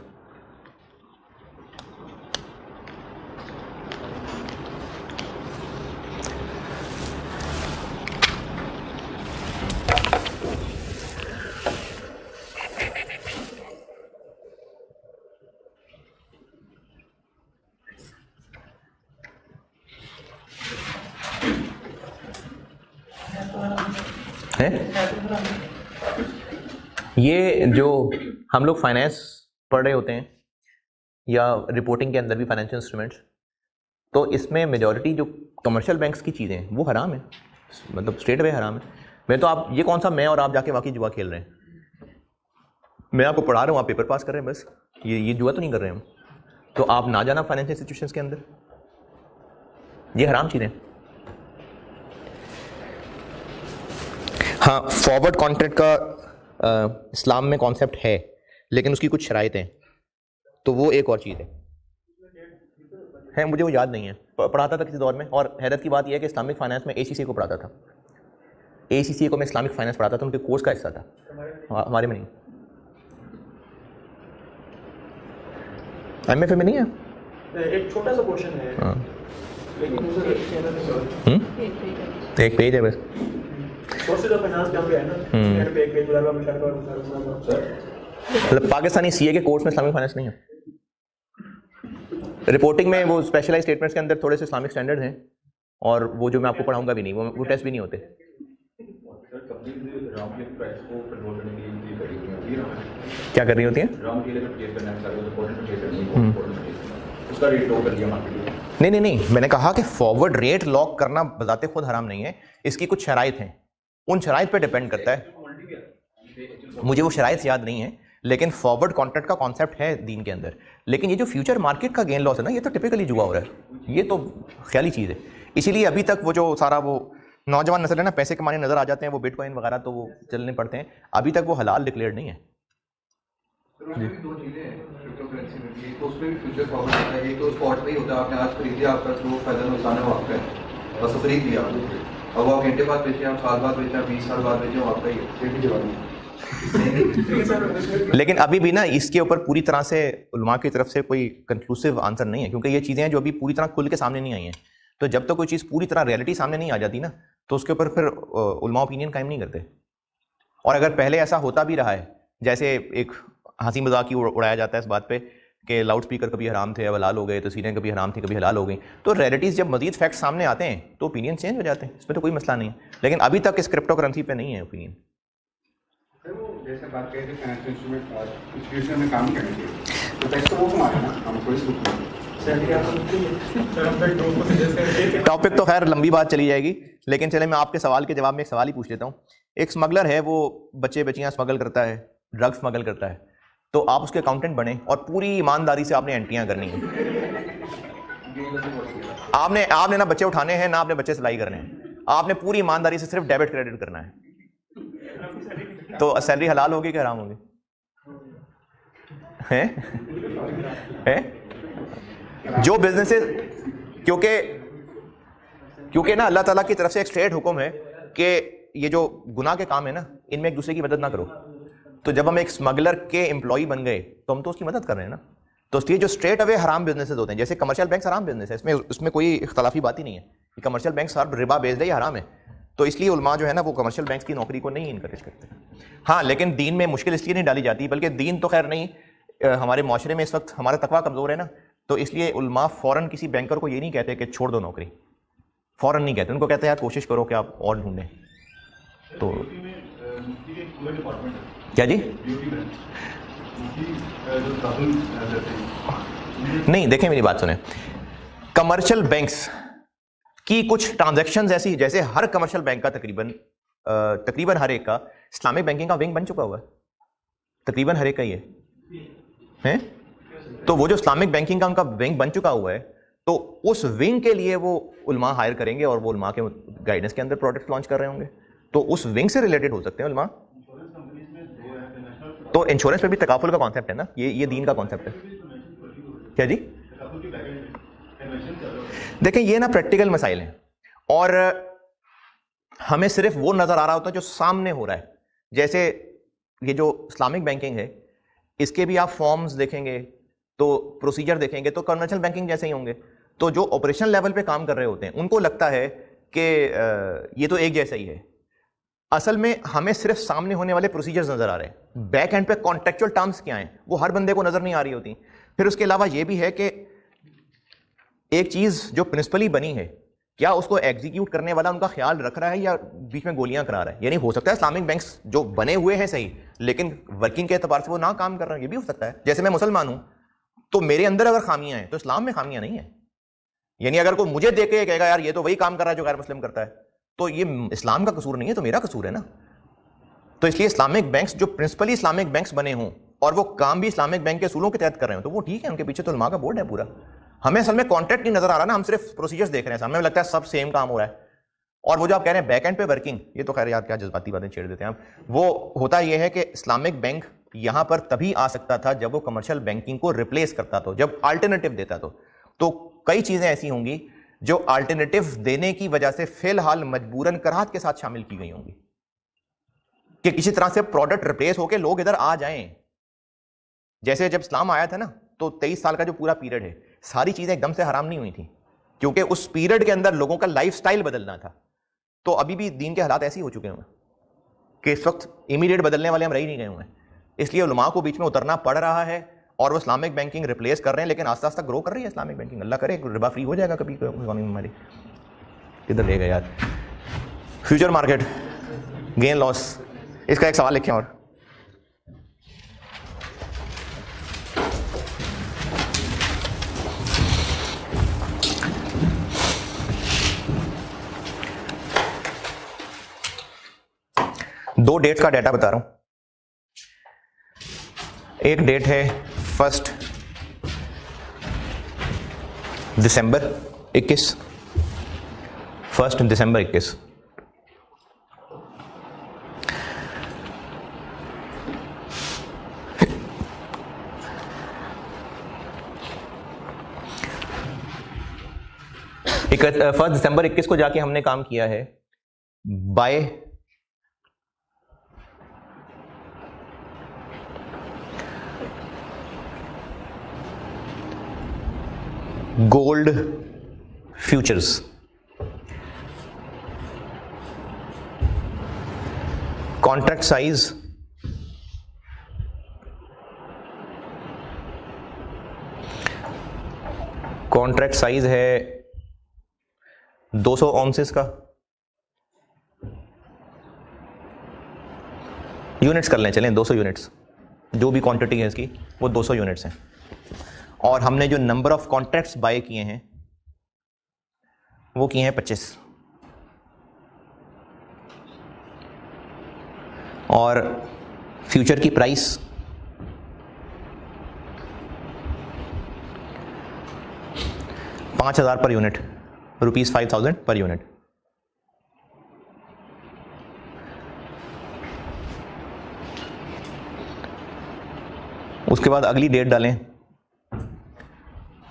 है। ये जो हम लोग फाइनेंस पढ़ रहे होते हैं या रिपोर्टिंग के अंदर भी फाइनेंशियल इंस्ट्रूमेंट्स, तो इसमें मेजॉरिटी जो कमर्शियल बैंक्स की चीज़ें हैं वो हराम है, मतलब स्ट्रेट वे हराम है। मैं तो आप ये कौन सा मैं और आप जाके वाकई जुआ खेल रहे हैं? मैं आपको पढ़ा रहा हूँ, आप पेपर पास कर रहे हैं, बस ये जुआ तो नहीं कर रहे हम। तो आप ना जाना फाइनेंशियल इंस्टीट्यूशंस के अंदर, ये हराम चीज़ें। हाँ, फॉरवर्ड कॉन्ट्रैक्ट का इस्लाम में कॉन्सेप्ट है, लेकिन उसकी कुछ शराइत हैं, तो वो एक और चीज़ है मुझे वो याद नहीं है, पढ़ाता था किसी दौर में। और हैरत की बात यह है कि इस्लामिक फाइनेंस में ACCA को पढ़ाता था, ACCA को मैं इस्लामिक फाइनेंस पढ़ाता था, उनके कोर्स का हिस्सा था, हमारे में नहीं। MFA में नहीं है, एक छोटा सा क्वेश्चन है। हाँ, लेकिन एक पेज है बस। मतलब पाकिस्तानी CA के कोर्स में इस्लामिक फाइनेंस नहीं है। रिपोर्टिंग में वो स्पेशलाइज्ड स्टेटमेंट्स के अंदर थोड़े से इस्लामिक स्टैंडर्ड हैं, और वो जो मैं आपको पढ़ाऊंगा भी नहीं, वो टेस्ट भी नहीं होते। क्या कर रही होती हैं? नहीं, मैंने कहा कि फॉरवर्ड रेट लॉक करना बजाते खुद हराम नहीं है, इसकी कुछ शराइत हैं, उन शराइत पे डिपेंड करता है। मुझे वो शराइत याद नहीं है, लेकिन फॉरवर्ड कॉन्ट्रैक्ट का कॉन्सेप्ट है दीन के अंदर। लेकिन ये जो फ्यूचर मार्केट का गेन लॉस है ना, ये तो टिपिकली जुआ हो रहा है, ये तो ख्याली चीज़ है। इसीलिए अभी तक वो जो सारा वो नौजवान नस्ल है ना, पैसे कमाने नजर आ जाते हैं, वो बिटकॉइन वगैरह तो वो चलने पड़ते हैं, अभी तक वो हलाल डिक्लेयर्ड नहीं है। भी दो चीजें हैं क्रिप्टोकरेंसी में, एक तो उसमें भी फ्यूचर फॉरवर्ड होता है, एक तो स्पॉट पे ही होता है। आपने आज खरीद लिया, आपका जो फायदा नुकसान है वो आपका है, बस खरीद लिया आपने, अब आप घंटे बाद बेचे, आप साल बाद बेचे, 20 साल बाद बेचे, वो आपका ही है। लेकिन अभी भी ना इसके ऊपर पूरी तरह से उलमा की तरफ से कोई कंक्लूसिव आंसर नहीं है, क्योंकि ये चीज़ें हैं जो अभी पूरी तरह खुल के सामने नहीं आई हैं। तो जब तक कोई चीज़ पूरी तरह रियलिटी सामने नहीं आ जाती ना, तो उसके ऊपर फिर उलमा ओपिनियन कायम नहीं करते। और अगर पहले ऐसा होता भी रहा है, जैसे एक हंसी मजाक ही उड़ाया जाता है इस बात पे कि लाउड स्पीकर कभी हराम थे अब हलाल हो गए, तस्वीरें कभी हराम थी कभी हलाल हो गई, तो रियलिटीज़ जब मजीद फैक्ट सामने आते हैं तो ओपिनियन चेंज हो जाते हैं, इसमें तो कोई मसला नहीं है। लेकिन अभी तक इस क्रिप्टो करेंसी पे नहीं है ओपिनियन। जैसे बात करें कि फाइनेंशियल इंस्टीट्यूशन में काम करने के लिए, तो टैक्स तो वो हमारे ना, हम थोड़ी सी टॉपिक तो खैर लंबी बात चली जाएगी, लेकिन चले मैं आपके सवाल के जवाब में एक सवाल ही पूछ लेता हूँ। एक स्मगलर है, वो बच्चे बच्चियाँ स्मगल करता है, ड्रग्स स्मगल करता है, तो आप उसके अकाउंटेंट बने और पूरी ईमानदारी से आपने एंट्रियाँ करनी है। आपने ना बच्चे उठाने हैं ना आपने बच्चे सिलाई करने हैं, आपने पूरी ईमानदारी से सिर्फ डेबिट क्रेडिट करना है, तो सैलरी हलाल होगी कि हराम होगी? हैं? जो बिजनेसेस, क्योंकि ना अल्लाह ताला की तरफ से एक स्ट्रेट हुक्म है कि ये जो गुनाह के काम है ना, इनमें एक दूसरे की मदद ना करो। तो जब हम एक स्मगलर के एम्प्लॉय बन गए तो हम तो उसकी मदद कर रहे हैं ना। तो इसलिए जो स्ट्रेट अवे हराम बिजनेसेस होते हैं, जैसे कमर्शियल बैंक हराम बिजनेस है, इसमें कोई इख्तलाफी बात ही नहीं है कि कमर्शियल बैंक हर रिबा बेस्ड है, ये हराम है। तो इसलिए उलमा जो है ना वो कमर्शियल बैंक की नौकरी को नहीं इनकरेज करते। हाँ, लेकिन दीन में मुश्किल इसलिए नहीं डाली जाती, बल्कि दीन तो खैर नहीं, हमारे माशरे में इस वक्त हमारा तकवा कमज़ोर है ना, तो इसलिए उलमा फ़ौरन किसी बैंकर को ये नहीं कहते कि छोड़ दो नौकरी, फ़ौरन नहीं कहते, उनको कहते हैं यार कोशिश करो कि आप और ढूंढें। तो क्या जी? नहीं, देखें मेरी बात सुने, कमर्शियल बैंक्स की कुछ ट्रांजैक्शंस ऐसी, जैसे हर कमर्शियल बैंक का तकरीबन हर एक का इस्लामिक बैंकिंग का विंग बन चुका हुआ है, तकरीबन हर एक का ही है। तो वो जो इस्लामिक बैंकिंग का उनका विंग बन चुका हुआ है, तो उस विंग के लिए वो उलमा हायर करेंगे और वो उलमा के गाइडेंस के अंदर प्रोडक्ट लॉन्च कर रहे होंगे, तो उस विंग से रिलेटेड हो सकते हैं उलमा। तो इंश्योरेंस पे भी तकाफुल का कॉन्सेप्ट है ना, ये दीन का कॉन्सेप्ट है। क्या जी? देखें ये ना प्रैक्टिकल मसाइल हैं, और हमें सिर्फ वो नजर आ रहा होता है जो सामने हो रहा है। जैसे ये जो इस्लामिक बैंकिंग है, इसके भी आप फॉर्म्स देखेंगे तो प्रोसीजर देखेंगे तो कमर्शियल बैंकिंग जैसे ही होंगे। तो जो ऑपरेशन लेवल पे काम कर रहे होते हैं उनको लगता है कि ये तो एक जैसा ही है। असल में हमें सिर्फ सामने होने वाले प्रोसीजर्स नजर आ रहे हैं, बैक एंड पे कॉन्टेक्चुअल टर्म्स क्या हैं वो हर बंदे को नजर नहीं आ रही होती। फिर उसके अलावा ये भी है कि एक चीज जो प्रिंसिपली बनी है क्या उसको एग्जीक्यूट करने वाला उनका ख्याल रख रहा है या बीच में गोलियां करा रहा है? यानी हो सकता है इस्लामिक बैंक्स जो बने हुए हैं सही, लेकिन वर्किंग के एतबार से वो ना काम कर रहे हैं, ये भी हो सकता है। जैसे मैं मुसलमान हूं तो मेरे अंदर अगर खामियां हैं तो इस्लाम में खामियां नहीं है। यानी अगर कोई मुझे देख के कहेगा यार ये तो वही काम कर रहा है जो गैर मुस्लिम करता है, तो ये इस्लाम का कसूर नहीं है, तो मेरा कसूर है ना। तो इसलिए इस्लामिक बैंक्स जो प्रिंसिपली इस्लामिक बैंक्स बने हों और वो काम भी इस्लामिक बैंक के असूलों के तहत कर रहे हो तो वो ठीक है, उनके पीछे तो उलमा का बोर्ड है पूरा। हमें असल में कॉन्ट्रैक्ट नहीं नजर आ रहा ना, हम सिर्फ प्रोसीजर्स देख रहे हैं, हमें लगता है सब सेम काम हो रहा है। और वो जो आप कह रहे हैं बैक एंड पे वर्किंग, ये तो खैर यार क्या जज्बाती बातें छेड़ देते हैं आप। वो होता यह है कि इस्लामिक बैंक यहां पर तभी आ सकता था जब वो कमर्शियल बैंकिंग को रिप्लेस करता था, जब अल्टरनेटिव देता तो कई चीजें ऐसी होंगी जो अल्टरनेटिव देने की वजह से फिलहाल मजबूरन कराहत के साथ शामिल की गई होंगी कि किसी तरह से प्रोडक्ट रिप्लेस होकर लोग इधर आ जाएं। जैसे जब इस्लाम आया था ना तो 23 साल का जो पूरा पीरियड है, सारी चीजें एकदम से हराम नहीं हुई थी, क्योंकि उस पीरियड के अंदर लोगों का लाइफस्टाइल बदलना था। तो अभी भी दीन के हालात ऐसे ही हो चुके हैं कि इस वक्त इमीडिएट बदलने वाले हम रह नहीं गए हुए हैं। इसलिए उलमा को बीच में उतरना पड़ रहा है और वो इस्लामिक बैंकिंग रिप्लेस कर रहे हैं, लेकिन आस्ता आस्ता ग्रो कर रही है इस्लामिक बैंकिंग। अल्लाह करे रिबा फ्री हो जाएगा कभी इकोनॉमी हमारी। किधर ले गए यार फ्यूचर मार्केट गेन लॉस, इसका एक सवाल लिखें। और दो डेट्स का डाटा बता रहा हूं। एक डेट है 1 दिसंबर 21, 1 दिसंबर 21। फर्स्ट दिसंबर 21 को जाके हमने काम किया है buy gold futures. Contract size है 200 ऑन्सेस का। यूनिट्स कर लें, चलें 200 यूनिट्स, जो भी क्वांटिटी है इसकी वो 200 यूनिट्स हैं। और हमने जो नंबर ऑफ कॉन्ट्रैक्ट्स बाय किए हैं वो किए हैं 25। और फ्यूचर की price $5,000 per unit, ₹5,000 per unit. उसके बाद अगली डेट डालें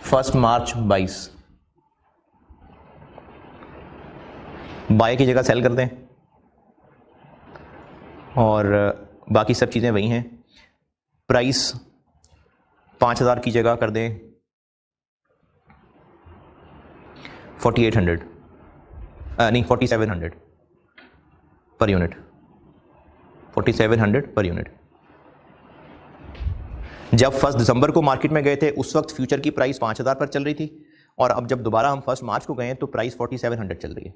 1 मार्च 22। बाय की जगह सेल कर दें और बाकी सब चीज़ें वही हैं। प्राइस 5,000 की जगह कर दें 4,800, नहीं 4,700 पर यूनिट, 4,700 पर यूनिट। जब 1 दिसंबर को मार्केट में गए थे उस वक्त फ्यूचर की प्राइस 5,000 पर चल रही थी, और अब जब दोबारा हम 1 मार्च को गए तो प्राइस 4,700 चल रही है।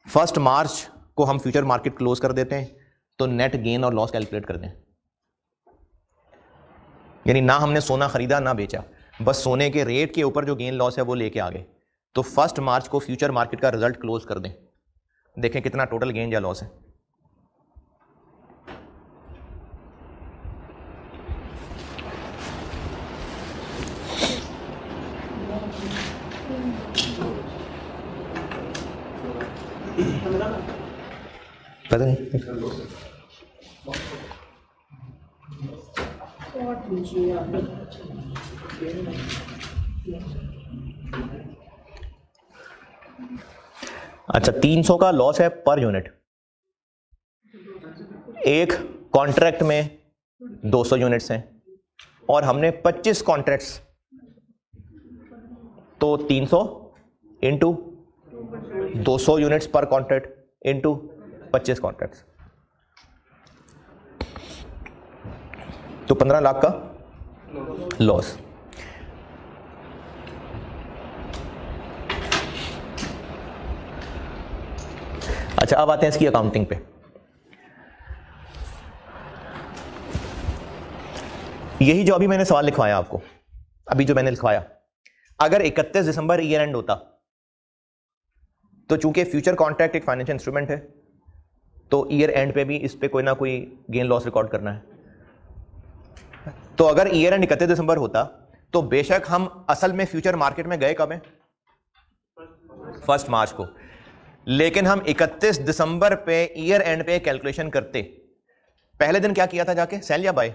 1 मार्च को हम फ्यूचर मार्केट क्लोज कर देते हैं तो नेट गेन और लॉस कैलकुलेट कर दें। यानी ना हमने सोना खरीदा ना बेचा, बस सोने के रेट के ऊपर जो गेन लॉस है वो लेके आ गए। तो 1 मार्च को फ्यूचर मार्केट का रिजल्ट क्लोज कर दें, देखें कितना टोटल गेन या लॉस है। पता नहीं अच्छा 300 का लॉस है पर यूनिट। एक कॉन्ट्रैक्ट में 200 यूनिट्स हैं और हमने 25 कॉन्ट्रैक्ट्स, तो 300 इंटू 200 यूनिट्स पर कॉन्ट्रैक्ट इंटू 25 कॉन्ट्रैक्ट्स, तो 15 लाख का लॉस। अच्छा, अब आते हैं इसकी अकाउंटिंग पे। यही जो अभी मैंने सवाल लिखवाया आपको, अभी जो मैंने लिखवाया, अगर 31 दिसंबर ईयर एंड होता तो चूंकि फ्यूचर कॉन्ट्रैक्ट एक फाइनेंशियल इंस्ट्रूमेंट है तो ईयर एंड पे भी इस पे कोई ना कोई गेन लॉस रिकॉर्ड करना है। तो अगर ईयर एंड 31 दिसंबर होता तो बेशक हम असल में फ्यूचर मार्केट में गए कब है? 1 मार्च को, लेकिन हम 31 दिसंबर पे ईयर एंड पे कैलकुलेशन करते, पहले दिन क्या किया था जाके, सेल या बाय?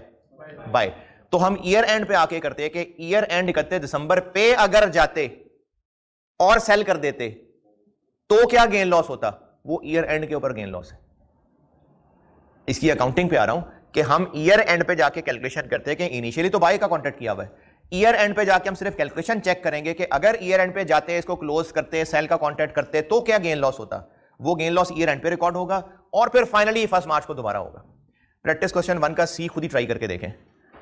बाय। तो हम ईयर एंड पे आके करते कि ईयर एंड 31 दिसंबर पे अगर जाते और सेल कर देते तो क्या गेन लॉस होता? वो ईयर एंड के ऊपर गेन लॉस है। इसकी अकाउंटिंग पे आ रहा हूं कि हम ईयर एंड पे जाके कैलकुलेशन करते हैं कि इनिशियली तो बाय का कॉन्ट्रैक्ट किया हुआ है, ईयर एंड पे जाके हम सिर्फ कैलकुलेशन चेक करेंगे कि अगर ईयर एंड पे जाते इसको क्लोज करते, सेल का कॉन्ट्रैक्ट करते तो क्या गेन लॉस होता। वो गेन लॉस ईयर एंड पे रिकॉर्ड होगा और फिर फाइनली 1 मार्च को दोबारा होगा। प्रैक्टिस क्वेश्चन 1 का सी खुद ही ट्राई करके देखें,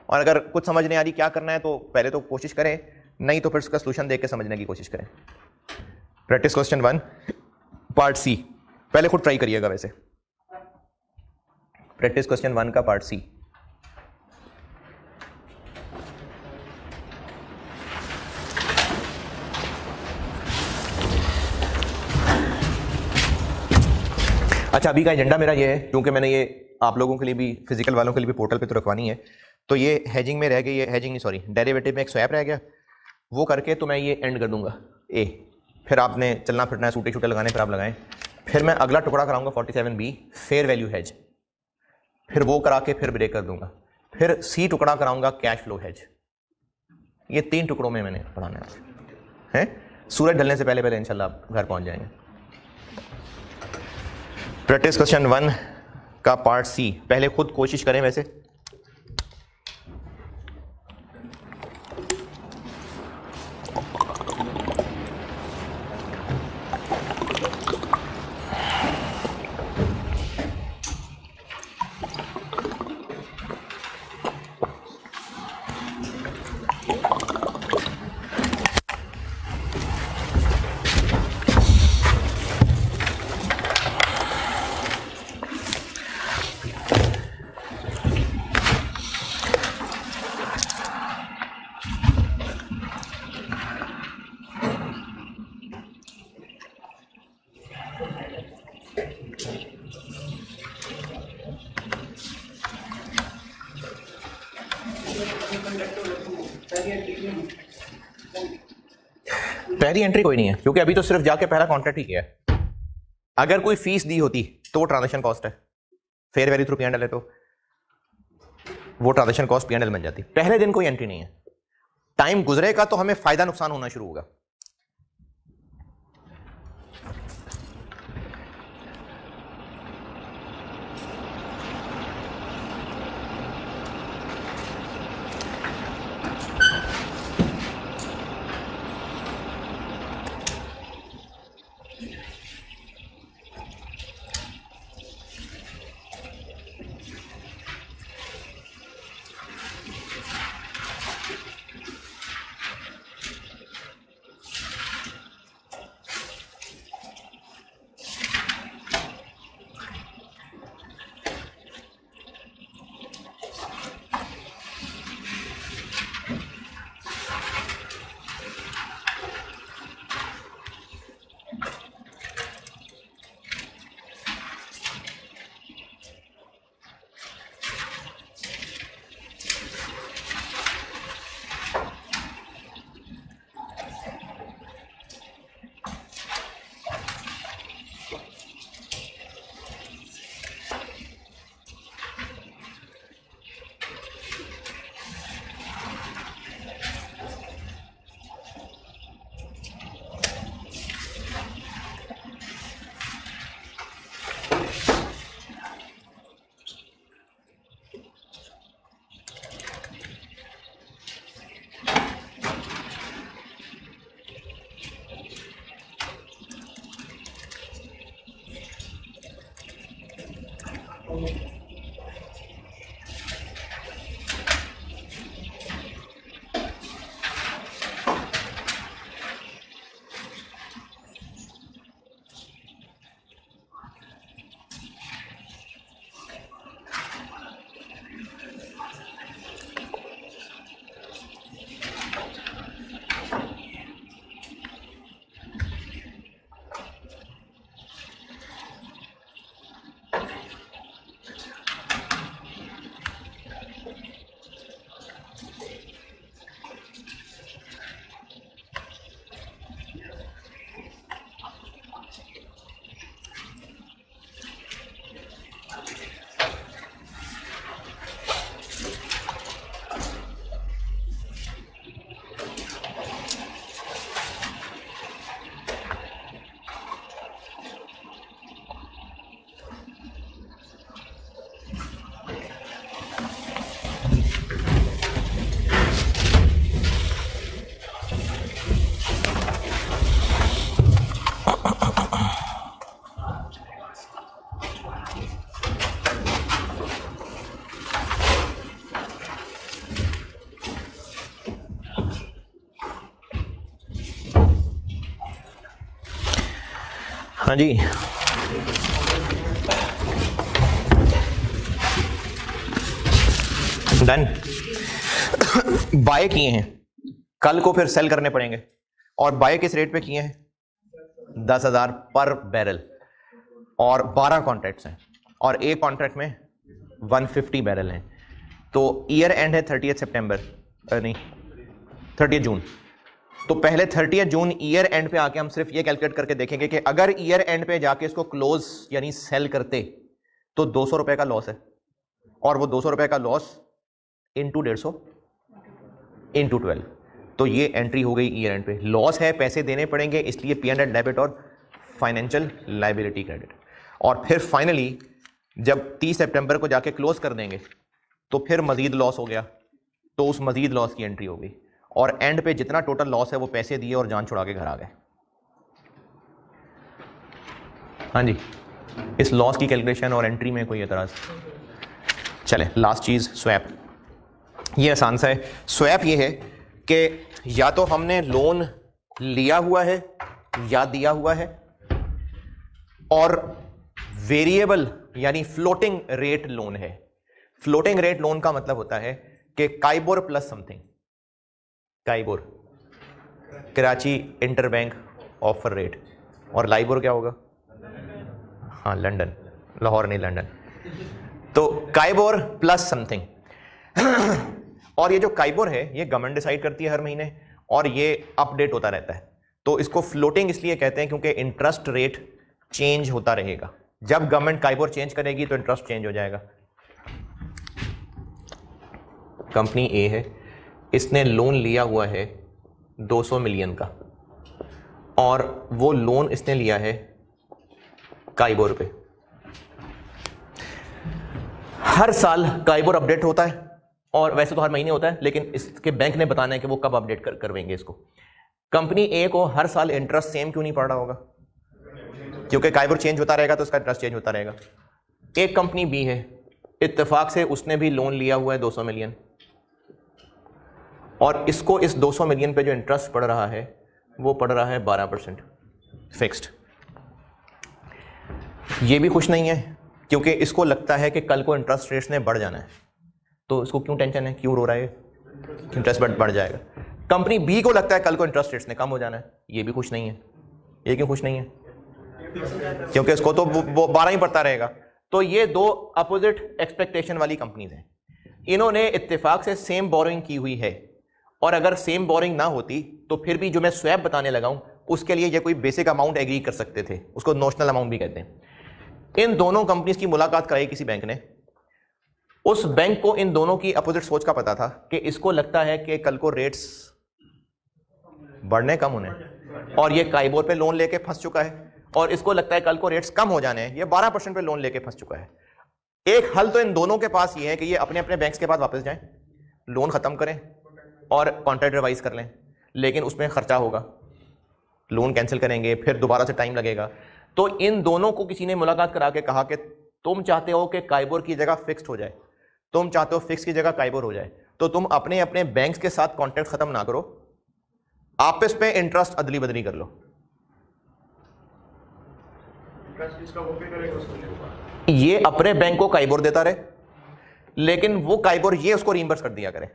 और अगर कुछ समझ नहीं आ रही क्या करना है तो पहले तो कोशिश करें, नहीं तो फिर उसका सोल्यूशन देख के समझने की कोशिश करें। प्रैक्टिस क्वेश्चन 1 पार्ट सी, पहले खुद ट्राई करिएगा। वैसे प्रैक्टिस क्वेश्चन 1 का पार्ट सी, अच्छा अभी का एजेंडा मेरा ये है, क्योंकि मैंने ये आप लोगों के लिए भी, फिजिकल वालों के लिए भी पोर्टल पे तो रखवानी है, तो ये हेजिंग में रह गई, ये हेजिंग नहीं सॉरी डेरिवेटिव में एक स्वैप रह गया, वो करके तो मैं ये एंड कर दूंगा ए। फिर आपने चलना फिरना है, सूटे छूटे लगाने फिर आप लगाएं। फिर मैं अगला टुकड़ा कराऊंगा 47B फेयर वैल्यू हेज, फिर वो करा के फिर ब्रेक कर दूंगा। फिर सी टुकड़ा कराऊंगा कैश फ्लो हेज। ये 3 टुकड़ों में मैंने पढ़ाना है। सूरज ढलने से पहले पहले इंशाल्लाह आप घर पहुंच जाएंगे। प्रैक्टिस क्वेश्चन 1 का पार्ट सी, पहले खुद कोशिश करें। वैसे पहली एंट्री कोई नहीं है, क्योंकि अभी तो सिर्फ जाके पहला कॉन्ट्रैक्ट ही किया है। अगर कोई फीस दी होती तो वो ट्रांजैक्शन कॉस्ट है, फेयर वैल्यू थ्रू P&L है तो वो ट्रांजैक्शन कॉस्ट P&L बन जाती। पहले दिन कोई एंट्री नहीं है, टाइम गुजरेगा तो हमें फायदा नुकसान होना शुरू होगा। हाँ जी, डन। बाय किए हैं, कल को फिर सेल करने पड़ेंगे, और बाय किस रेट पे किए हैं? 10,000 पर बैरल, और 12 कॉन्ट्रैक्ट्स हैं, और एक कॉन्ट्रैक्ट में 150 बैरल हैं। तो ईयर एंड है 30 सितंबर, नहीं 30 जून। तो पहले 30 जून ईयर एंड पे आके हम सिर्फ ये कैलकुलेट करके देखेंगे कि अगर ईयर एंड पे जाके इसको क्लोज यानी सेल करते तो 200 रुपए का लॉस है, और वो 200 रुपए का लॉस इंटू 150 इंटू 12, तो ये एंट्री हो गई ईयर एंड पे। लॉस है, पैसे देने पड़ेंगे, इसलिए P&L डेबिट और फाइनेंशियल लायबिलिटी क्रेडिट। और फिर फाइनली जब 30 सितंबर को जाके क्लोज कर देंगे तो फिर मजीद लॉस हो गया, तो उस मजीद लॉस की एंट्री हो गई, और एंड पे जितना टोटल लॉस है वो पैसे दिए और जान छुड़ा के घर आ गए। हाँ जी, इस लॉस की कैलकुलेशन और एंट्री में कोई एतराज? चले, लास्ट चीज स्वैप। ये आसान सा है। स्वैप ये है कि या तो हमने लोन लिया हुआ है या दिया हुआ है, और वेरिएबल यानी फ्लोटिंग रेट लोन है। फ्लोटिंग रेट लोन का मतलब होता है कि KIBOR plus something, KIBOR Karachi interbank offer rate, और लाइबोर क्या होगा? हाँ लंदन, लाहौर नहीं लंदन। तो काइबोर प्लस समथिंग। और ये जो काइबोर है ये गवर्नमेंट डिसाइड करती है हर महीने, और ये अपडेट होता रहता है। तो इसको फ्लोटिंग इसलिए कहते हैं क्योंकि इंटरेस्ट रेट चेंज होता रहेगा। जब गवर्नमेंट काइबोर चेंज करेगी तो इंटरेस्ट चेंज हो जाएगा। कंपनी ए है, इसने लोन लिया हुआ है 200 मिलियन का, और वो लोन इसने लिया है काइबोर पे। हर साल काइबोर अपडेट होता है, और वैसे तो हर महीने होता है, लेकिन इसके बैंक ने बताना है कि वो कब अपडेट करवेंगे इसको। कंपनी ए को हर साल इंटरेस्ट सेम क्यों नहीं पड़ रहा होगा? क्योंकि काइबोर चेंज होता रहेगा तो उसका इंटरेस्ट चेंज होता रहेगा। एक कंपनी बी है, इत्तेफाक से उसने भी लोन लिया हुआ है 200 मिलियन, और इसको इस 200 मिलियन पे जो इंटरेस्ट पड़ रहा है वो पड़ रहा है 12% फिक्स्ड। ये भी खुश नहीं है, क्योंकि इसको लगता है कि कल को इंटरेस्ट रेट्स ने बढ़ जाना है। तो इसको क्यों टेंशन है, क्यों रो रहा है? इंटरेस्ट बढ़ जाएगा। कंपनी बी को लगता है कल को इंटरेस्ट रेट्स ने कम हो जाना है, ये भी खुश नहीं है। ये क्यों खुश नहीं है? क्योंकि इसको तो वो 12 ही पड़ता रहेगा। तो ये दो अपोजिट एक्सपेक्टेशन वाली कंपनीज हैं। इन्होंने इत्तेफाक से सेम बोरोइंग की हुई है, और अगर सेम बोरिंग ना होती तो फिर भी जो मैं स्वैप बताने लगा हूं उसके लिए ये कोई बेसिक अमाउंट एग्री कर सकते थे, उसको नोशनल अमाउंट भी कहते हैं। इन दोनों कंपनीज की मुलाकात कराई किसी बैंक ने। उस बैंक को इन दोनों की अपोजिट सोच का पता था कि इसको लगता है कि कल को रेट्स बढ़ने कम होने, और ये काइबोर पे लोन लेके फंस चुका है, और इसको लगता है कल को रेट्स कम हो जाने हैं, ये 12% पे लोन लेके फंस चुका है। एक हल तो इन दोनों के पास ये है कि ये अपने अपने बैंक्स के पास वापस जाएं, लोन खत्म करें और कॉन्ट्रैक्ट रिवाइज कर लें, लेकिन उसमें खर्चा होगा, लोन कैंसिल करेंगे, फिर दोबारा से टाइम लगेगा। तो इन दोनों को किसी ने मुलाकात करा के कहा कि तुम चाहते हो कि काइबोर की जगह फिक्स्ड हो जाए, तुम चाहते हो फिक्स की जगह काइबोर हो जाए, तो तुम अपने अपने बैंक्स के साथ कॉन्ट्रैक्ट खत्म ना करो, आपस में इंटरेस्ट अदली बदली कर लो। ये अपने बैंक को काइबोर देता रहे, लेकिन वो काइबोर ये उसको रीइंबर्स कर दिया करे,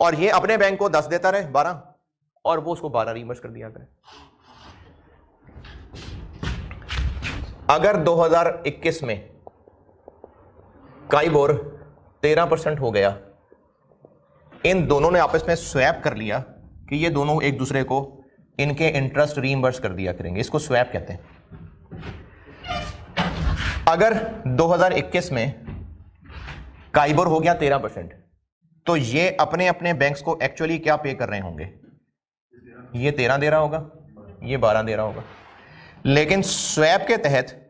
और ये अपने बैंक को 10 देता रहे 12, और वो उसको 12 रीइंबर्स कर दिया करे। अगर 2021 में काइबोर 13% हो गया, इन दोनों ने आपस में स्वैप कर लिया कि ये दोनों एक दूसरे को इनके इंटरेस्ट रीइंबर्स कर दिया करेंगे, इसको स्वैप कहते हैं। अगर 2021 में काइबोर हो गया 13%, तो ये अपने अपने बैंक्स को एक्चुअली क्या पे कर रहे होंगे? ये 13 दे रहा होगा, ये 12 दे रहा होगा, लेकिन स्वैप के तहत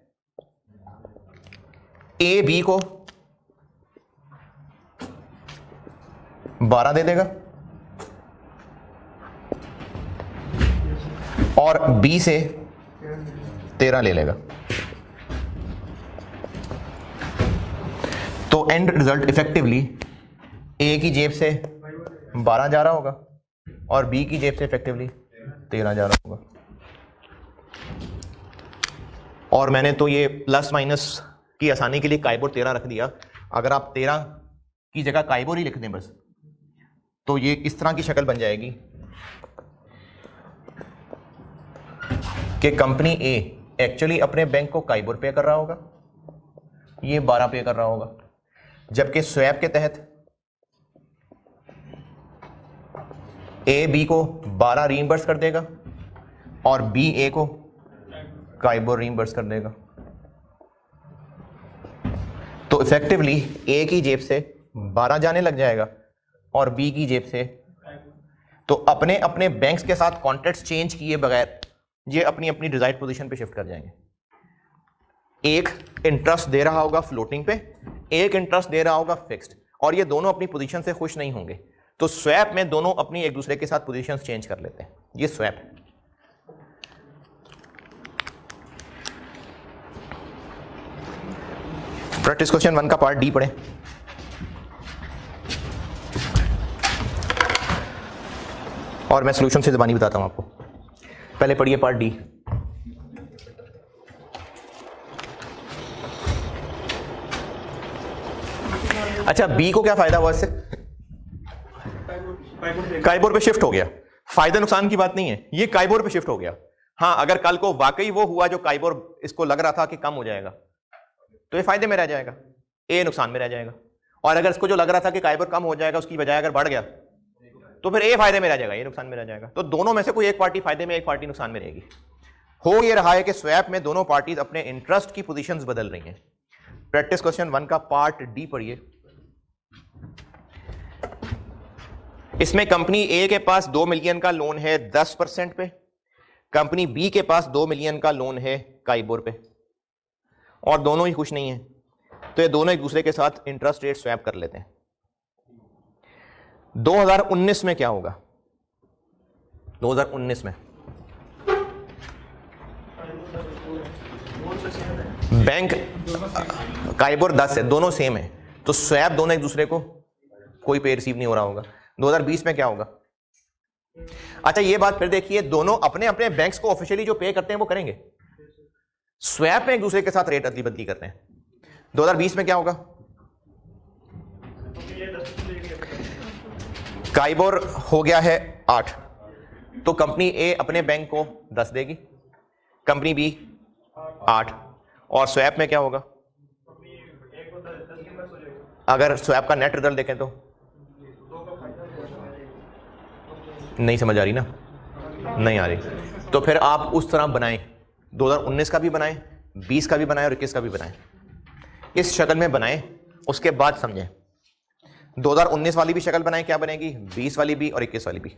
ए बी को 12 दे देगा और बी से 13 ले लेगा। तो एंड रिजल्ट इफेक्टिवली ए की जेब से 12 जा रहा होगा और बी की जेब से इफेक्टिवली 13 जा रहा होगा। और मैंने तो ये प्लस माइनस की आसानी के लिए काइबोर 13 रख दिया। अगर आप 13 की जगह काइबोर ही लिख दें बस, तो ये इस तरह की शक्ल बन जाएगी कि कंपनी ए एक्चुअली अपने बैंक को काइबोर पे कर रहा होगा, ये 12 पे कर रहा होगा, जबकि स्वैप के तहत ए बी को 12 रीइंबर्स कर देगा और बी ए को काइबोर रीइंबर्स कर देगा। तो इफेक्टिवली ए की जेब से 12 जाने लग जाएगा और बी की जेब से, तो अपने अपने बैंक्स के साथ कॉन्ट्रैक्ट्स चेंज किए बगैर ये अपनी अपनी डिजायर्ड पोजीशन पे शिफ्ट कर जाएंगे। एक इंटरेस्ट दे रहा होगा फ्लोटिंग पे, एक इंटरेस्ट दे रहा होगा फिक्स्ड, और ये दोनों अपनी पोजीशन से खुश नहीं होंगे। तो स्वैप में दोनों अपनी एक दूसरे के साथ पोजीशंस चेंज कर लेते हैं, ये स्वैप है। प्रैक्टिस क्वेश्चन 1 का पार्ट डी पढ़ें। और मैं सॉल्यूशन से ज़बानी बताता हूं आपको। पहले पढ़िए पार्ट डी। अच्छा, बी को क्या फायदा हुआ इससे? काइबोर पे शिफ्ट हो गया। फायदा नुकसान की बात नहीं है, ये काइबोर पे शिफ्ट हो गया। हाँ, अगर कल को वाकई वो हुआ जो काइबोर इसको लग रहा था कि कम हो जाएगा, तो ये फायदे में रह जाएगा, ए नुकसान में रह जाएगा। और अगर इसको जो लग रहा था कि काइबोर कम हो जाएगा, उसकी बजाय अगर बढ़ गया, तो फिर ए फायदे में रह जाएगा, ये नुकसान में रह जाएगा। तो दोनों में से कोई एक पार्टी फायदे में, एक पार्टी नुकसान में रहेगी। हो ये रहा है कि स्वैप में दोनों पार्टीज अपने इंटरेस्ट की पोजीशंस बदल रही हैं। प्रैक्टिस क्वेश्चन 1 का पार्ट डी पढ़िए। इसमें कंपनी ए के पास 2 मिलियन का लोन है 10% पे, कंपनी बी के पास 2 मिलियन का लोन है काइबोर पे, और दोनों ही खुश नहीं है। तो ये दोनों एक दूसरे के साथ इंटरेस्ट रेट स्वैप कर लेते हैं। 2019 में क्या होगा? 2019 में बैंक काइबोर 10 है, दोनों सेम है, तो स्वैप दोनों एक दूसरे को कोई पे रिसीव नहीं हो रहा होगा। 2020 में क्या होगा? अच्छा, ये बात फिर देखिए, दोनों अपने अपने बैंक्स को ऑफिशियली जो पे करते हैं वो करेंगे, स्वैप में एक दूसरे के साथ रेट अदली बदली करते हैं। 2020 में क्या होगा? काइबोर हो गया है 8, तो कंपनी ए अपने बैंक को 10 देगी, कंपनी बी 8, और स्वैप में क्या होगा? अगर स्वैप का नेट रिजल्ट देखें तो नहीं समझ आ रही ना, नहीं आ रही। तो फिर आप उस तरह बनाएं, 2019 का भी बनाएं, 20 का भी बनाएं और 21 का भी बनाएं, इस शक्ल में बनाएं, उसके बाद समझें। 2019 वाली भी शक्ल बनाएं, क्या बनेगी? 20 वाली भी और 21 वाली भी।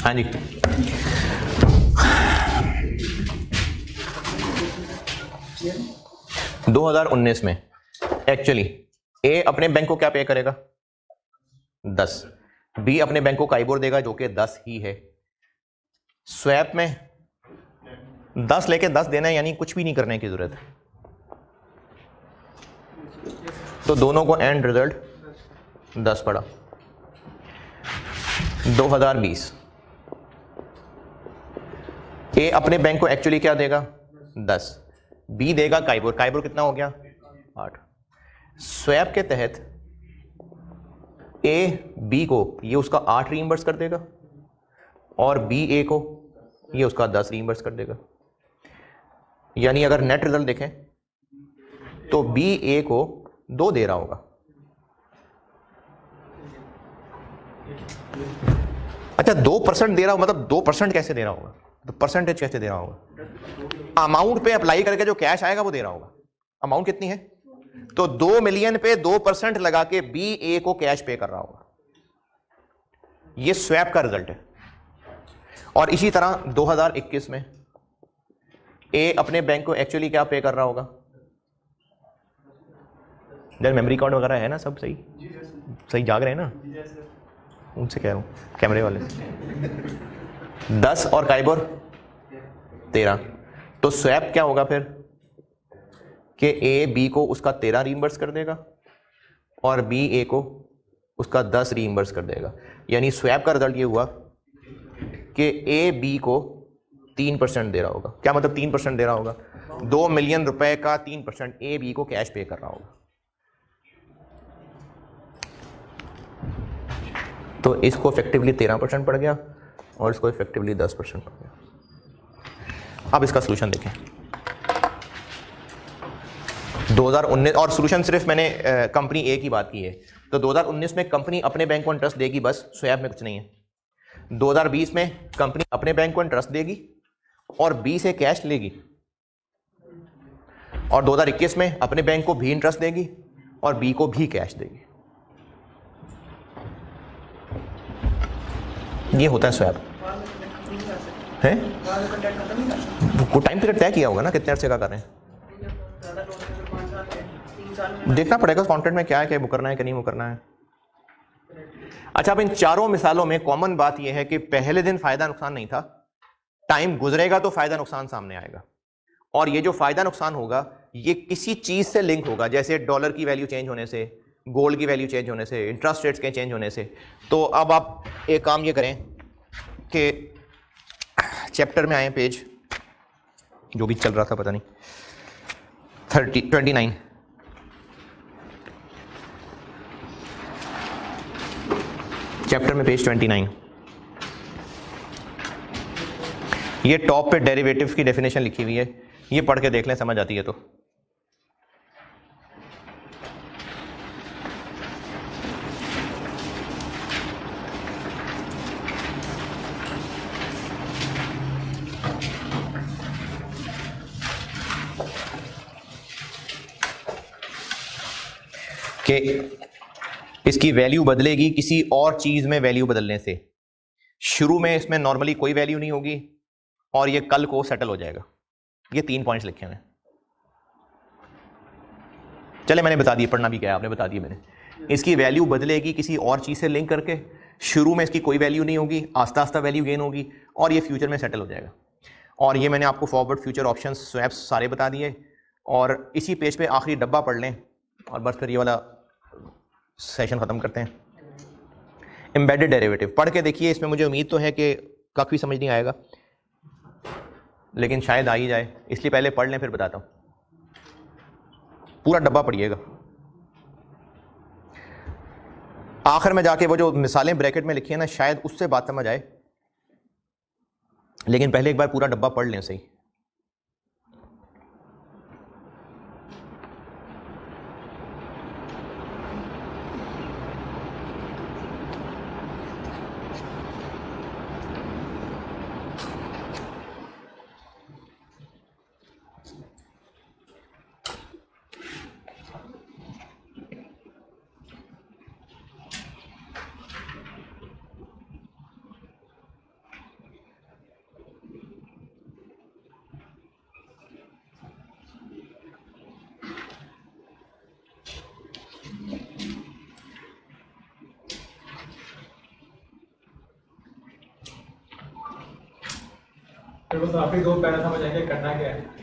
हाँ जी, $2019 में एक्चुअली ए अपने बैंक को क्या पे करेगा 10, बी अपने बैंक को काइबोर देगा जो कि 10 ही है। स्वैप में 10 लेके 10 देना है, यानी कुछ भी नहीं करने की जरूरत है। तो दोनों को एंड रिजल्ट 10 पड़ा। 2020 ए अपने बैंक को एक्चुअली क्या देगा 10, बी देगा काइबोर, काइबोर कितना हो गया 8। स्वैप के तहत ए बी को ये उसका 8 रीइंबर्स कर देगा और बी ए को ये उसका 10 रीइंबर्स कर देगा। यानी अगर नेट रिजल्ट देखें तो बी ए को 2 दे रहा होगा। अच्छा 2% दे रहा होगा, मतलब 2% कैसे दे रहा होगा, तो परसेंटेज कैसे दे रहा होगा, अमाउंट पे अप्लाई करके जो कैश आएगा वो दे रहा होगा। अमाउंट कितनी है, तो 2 मिलियन पे 2% लगा के बी ए को कैश पे कर रहा होगा। ये स्वैप का रिजल्ट है। और इसी तरह 2021 में ए अपने बैंक को एक्चुअली क्या पे कर रहा होगा, जब मेमोरी कार्ड वगैरह है ना, सब सही सही जाग रहे हैं ना, उनसे कह रहा हूं कैमरे वाले 10 और काइबोर 13। तो स्वैप क्या होगा फिर कि ए बी को उसका 13 रीइंबर्स कर देगा और बी ए को उसका 10 रीइंबर्स कर देगा। यानी स्वैप का रिजल्ट ये हुआ कि ए बी को 3% दे रहा होगा। क्या मतलब 3% दे रहा होगा, 2 मिलियन रुपए का 3% ए बी को कैश पे कर रहा होगा। तो इसको इफेक्टिवली 13% पड़ गया और इसको इफेक्टिवली 10% पड़ गया। अब इसका सोल्यूशन देखें 2019, और सोल्यूशन सिर्फ मैंने कंपनी ए की बात की है। तो 2019 में कंपनी अपने बैंक को इंटरेस्ट देगी, बस स्वैप में कुछ नहीं है। 2020 में कंपनी अपने बैंक को इंटरेस्ट देगी और बी से कैश लेगी, और 2021 में अपने बैंक को भी इंटरेस्ट देगी और बी को भी कैश देगी। ये होता है स्वैप है। वो टाइम पीरियड तय किया होगा ना, कितने अर्से का कर रहे हैं, देखना पड़ेगा कॉन्ट्रैक्ट में क्या है, क्या मुकरना है कि नहीं मुकरना है। अच्छा, अब इन चारों मिसालों में कॉमन बात यह है कि पहले दिन फायदा नुकसान नहीं था, टाइम गुजरेगा तो फायदा नुकसान सामने आएगा, और ये जो फायदा नुकसान होगा ये किसी चीज से लिंक होगा, जैसे डॉलर की वैल्यू चेंज होने से, गोल्ड की वैल्यू चेंज होने से, इंटरेस्ट रेट्स के चेंज होने से। तो अब आप एक काम ये करें कि चैप्टर में आए, पेज जो भी चल रहा था पता नहीं 29, चैप्टर में पेज 29, ये टॉप पे डेरिवेटिव की डेफिनेशन लिखी हुई है, ये पढ़ के देख लें, समझ आती है तो। कि इसकी वैल्यू बदलेगी किसी और चीज में वैल्यू बदलने से। शुरू में इसमें नॉर्मली कोई वैल्यू नहीं होगी और ये कल को सेटल हो जाएगा। ये 3 पॉइंट्स लिखे हैं। चले मैंने बता दिए, पढ़ना भी क्या है आपने बता दिया मैंने। इसकी वैल्यू बदलेगी किसी और चीज से लिंक करके, शुरू में इसकी कोई वैल्यू नहीं होगी, आस्ता आस्ता वैल्यू गेन होगी और ये फ्यूचर में सेटल हो जाएगा। और ये मैंने आपको फॉरवर्ड फ्यूचर ऑप्शंस स्वैप्स सारे बता दिए। और इसी पेज पे आखिरी डब्बा पढ़ लें और बस फिर ये वाला सेशन खत्म करते हैं। एम्बेडेड डेरिवेटिव पढ़ के देखिए, इसमें मुझे उम्मीद तो है कि काफ़ी समझ नहीं आएगा, लेकिन शायद आ ही जाए, इसलिए पहले पढ़ लें फिर बताता हूँ। पूरा डब्बा पढ़िएगा, आखिर में जाके वो जो मिसालें ब्रैकेट में लिखी है ना, शायद उससे बात समझ आए, लेकिन पहले एक बार पूरा डब्बा पढ़ लें सही। तो आप ही दो पैरा समझ आएंगे करना क्या है।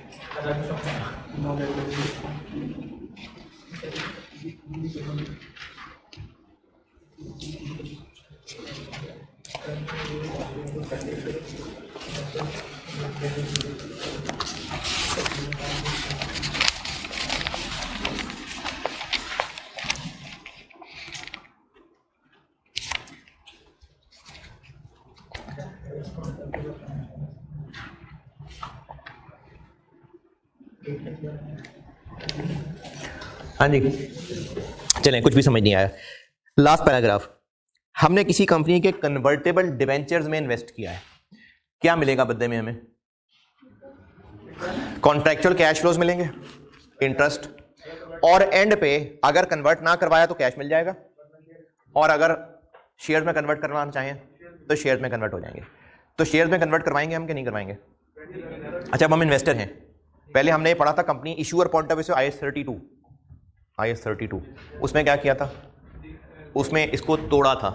हाँ जी, चलें, कुछ भी समझ नहीं आया। लास्ट पैराग्राफ, हमने किसी कंपनी के कन्वर्टेबल डिवेंचर्स में इन्वेस्ट किया है, क्या मिलेगा बदले में हमें? कॉन्ट्रैक्चुअल कैश फ्लोज मिलेंगे, इंटरेस्ट, और एंड पे अगर कन्वर्ट ना करवाया तो कैश मिल जाएगा, और अगर शेयर में कन्वर्ट करवाना चाहें तो शेयर में कन्वर्ट हो जाएंगे। तो शेयर में कन्वर्ट करवाएंगे हम कि नहीं करवाएंगे? अच्छा, अब हम इन्वेस्टर हैं। पहले हमने पढ़ा था company issuer point of view से IAS 32, उसमें क्या किया था? उसमें इसको तोड़ा था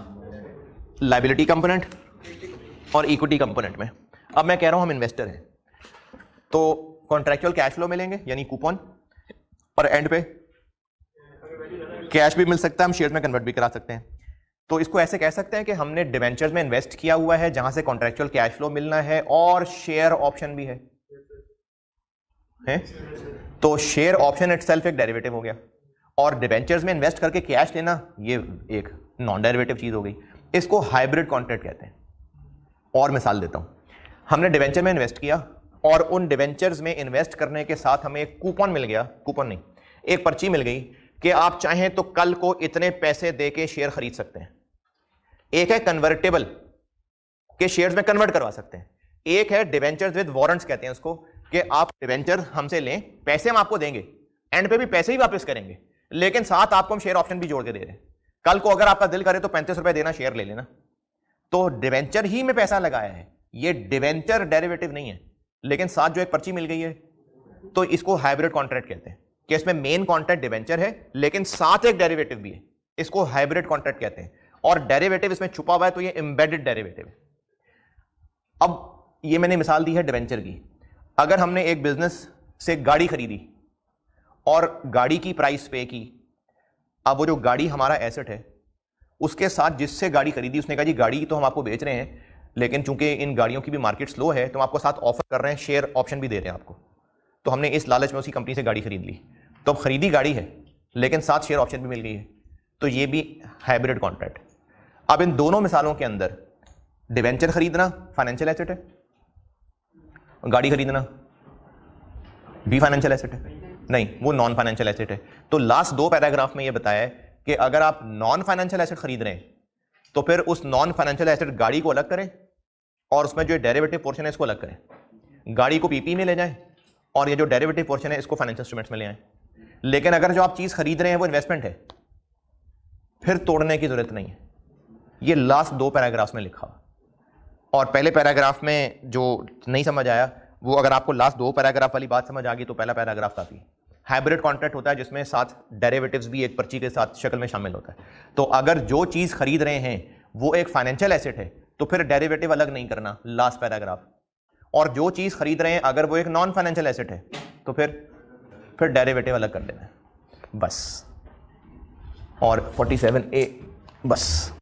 लायबिलिटी कंपोनेंट और इक्विटी कंपोनेंट में। अब मैं कह रहा हूं हम इन्वेस्टर हैं, तो कॉन्ट्रैक्चुअल कैश फ्लो मिलेंगे यानी कूपन, और एंड पे कैश भी मिल सकता है, हम शेयर में कन्वर्ट भी करा सकते हैं। तो इसको ऐसे कह सकते हैं कि हमने डिवेंचर्स में इन्वेस्ट किया हुआ है जहां से कॉन्ट्रैक्चुअल कैश फ्लो मिलना है और शेयर ऑप्शन भी है। तो शेयर ऑप्शन इटसेल्फ एक डेरिवेटिव हो गया, और डिवेंचर्स में इन्वेस्ट करके कैश लेना ये एक नॉन डेरिवेटिव चीज हो गई। इसको हाइब्रिड कॉन्ट्रैक्ट कहते हैं। और मिसाल देता हूं, हमने डिवेंचर में इन्वेस्ट किया और उन डिवेंचर्स में इन्वेस्ट करने के साथ हमें एक कूपन मिल गया, कूपन नहीं, एक पर्ची मिल गई कि आप चाहें तो कल को इतने पैसे देके शेयर खरीद सकते हैं। एक है कन्वर्टेबल के शेयर्स में कन्वर्ट करवा सकते हैं, एक है डिवेंचर्स विद वारंट्स कहते हैं उसको, कि आप डिवेंचर हमसे लें, पैसे हम आपको देंगे, एंड पे भी पैसे ही वापस करेंगे, लेकिन साथ आपको हम शेयर ऑप्शन भी जोड़ के दे रहे हैं। कल को अगर आपका दिल करे तो 35 रुपए देना, शेयर ले लेना। तो डिवेंचर ही में पैसा लगाया है, ये डिवेंचर डेरिवेटिव नहीं है, लेकिन साथ जो एक पर्ची मिल गई है, तो इसको हाइब्रिड कॉन्ट्रैक्ट कहते हैं कि इसमें मेन कॉन्ट्रैक्ट डिवेंचर है लेकिन साथ एक डेरिवेटिव भी है, इसको हाइब्रिड कॉन्ट्रैक्ट कहते हैं। और डेरिवेटिव इसमें छुपा हुआ है, तो ये एम्बेडेड डेरिवेटिव है। अब ये मैंने मिसाल दी है डिवेंचर की। अगर हमने एक बिजनेस से गाड़ी खरीदी और गाड़ी की प्राइस पे की, अब वो जो गाड़ी हमारा एसेट है उसके साथ जिससे गाड़ी खरीदी उसने कहा जी गाड़ी तो हम आपको बेच रहे हैं, लेकिन चूंकि इन गाड़ियों की भी मार्केट स्लो है तो हम आपको साथ ऑफर कर रहे हैं, शेयर ऑप्शन भी दे रहे हैं आपको। तो हमने इस लालच में उसी कंपनी से गाड़ी खरीद ली, तो अब खरीदी गाड़ी है लेकिन साथ शेयर ऑप्शन भी मिल गई है, तो ये भी हाइब्रिड कॉन्ट्रैक्ट। अब इन दोनों मिसालों के अंदर डिवेंचर खरीदना फाइनेंशियल एसेट है, गाड़ी खरीदना भी फाइनेंशियल एसेट है, नहीं वो नॉन फाइनेंशियल एसेट है। तो लास्ट दो पैराग्राफ में ये बताया है कि अगर आप नॉन फाइनेंशियल एसेट खरीद रहे हैं तो फिर उस नॉन फाइनेंशियल एसेट गाड़ी को अलग करें और उसमें जो डेरिवेटिव पोर्शन है इसको अलग करें, गाड़ी को पीपी में ले जाएं और ये जो डेरिवेटिव पोर्शन है इसको फाइनेंशियल इंस्ट्रूमेंट्स में ले आएं। लेकिन अगर जो आप चीज खरीद रहे हैं वो इन्वेस्टमेंट है, फिर तोड़ने की जरूरत नहीं है। ये लास्ट दो पैराग्राफ्स में लिखा हुआ, और पहले पैराग्राफ में जो नहीं समझ आया वो अगर आपको लास्ट दो पैराग्राफ वाली बात समझ आ गई तो पहला पैराग्राफ काफी। हाइब्रिड कॉन्ट्रैक्ट होता है जिसमें साथ डेरिवेटिव्स भी एक पर्ची के साथ शक्ल में शामिल होता है। तो अगर जो चीज खरीद रहे हैं वो एक फाइनेंशियल एसेट है तो फिर डेरिवेटिव अलग नहीं करना, लास्ट पैराग्राफ। और जो चीज खरीद रहे हैं अगर वो एक नॉन फाइनेंशियल एसेट है तो फिर डेरिवेटिव अलग कर देना है बस। और 47A बस।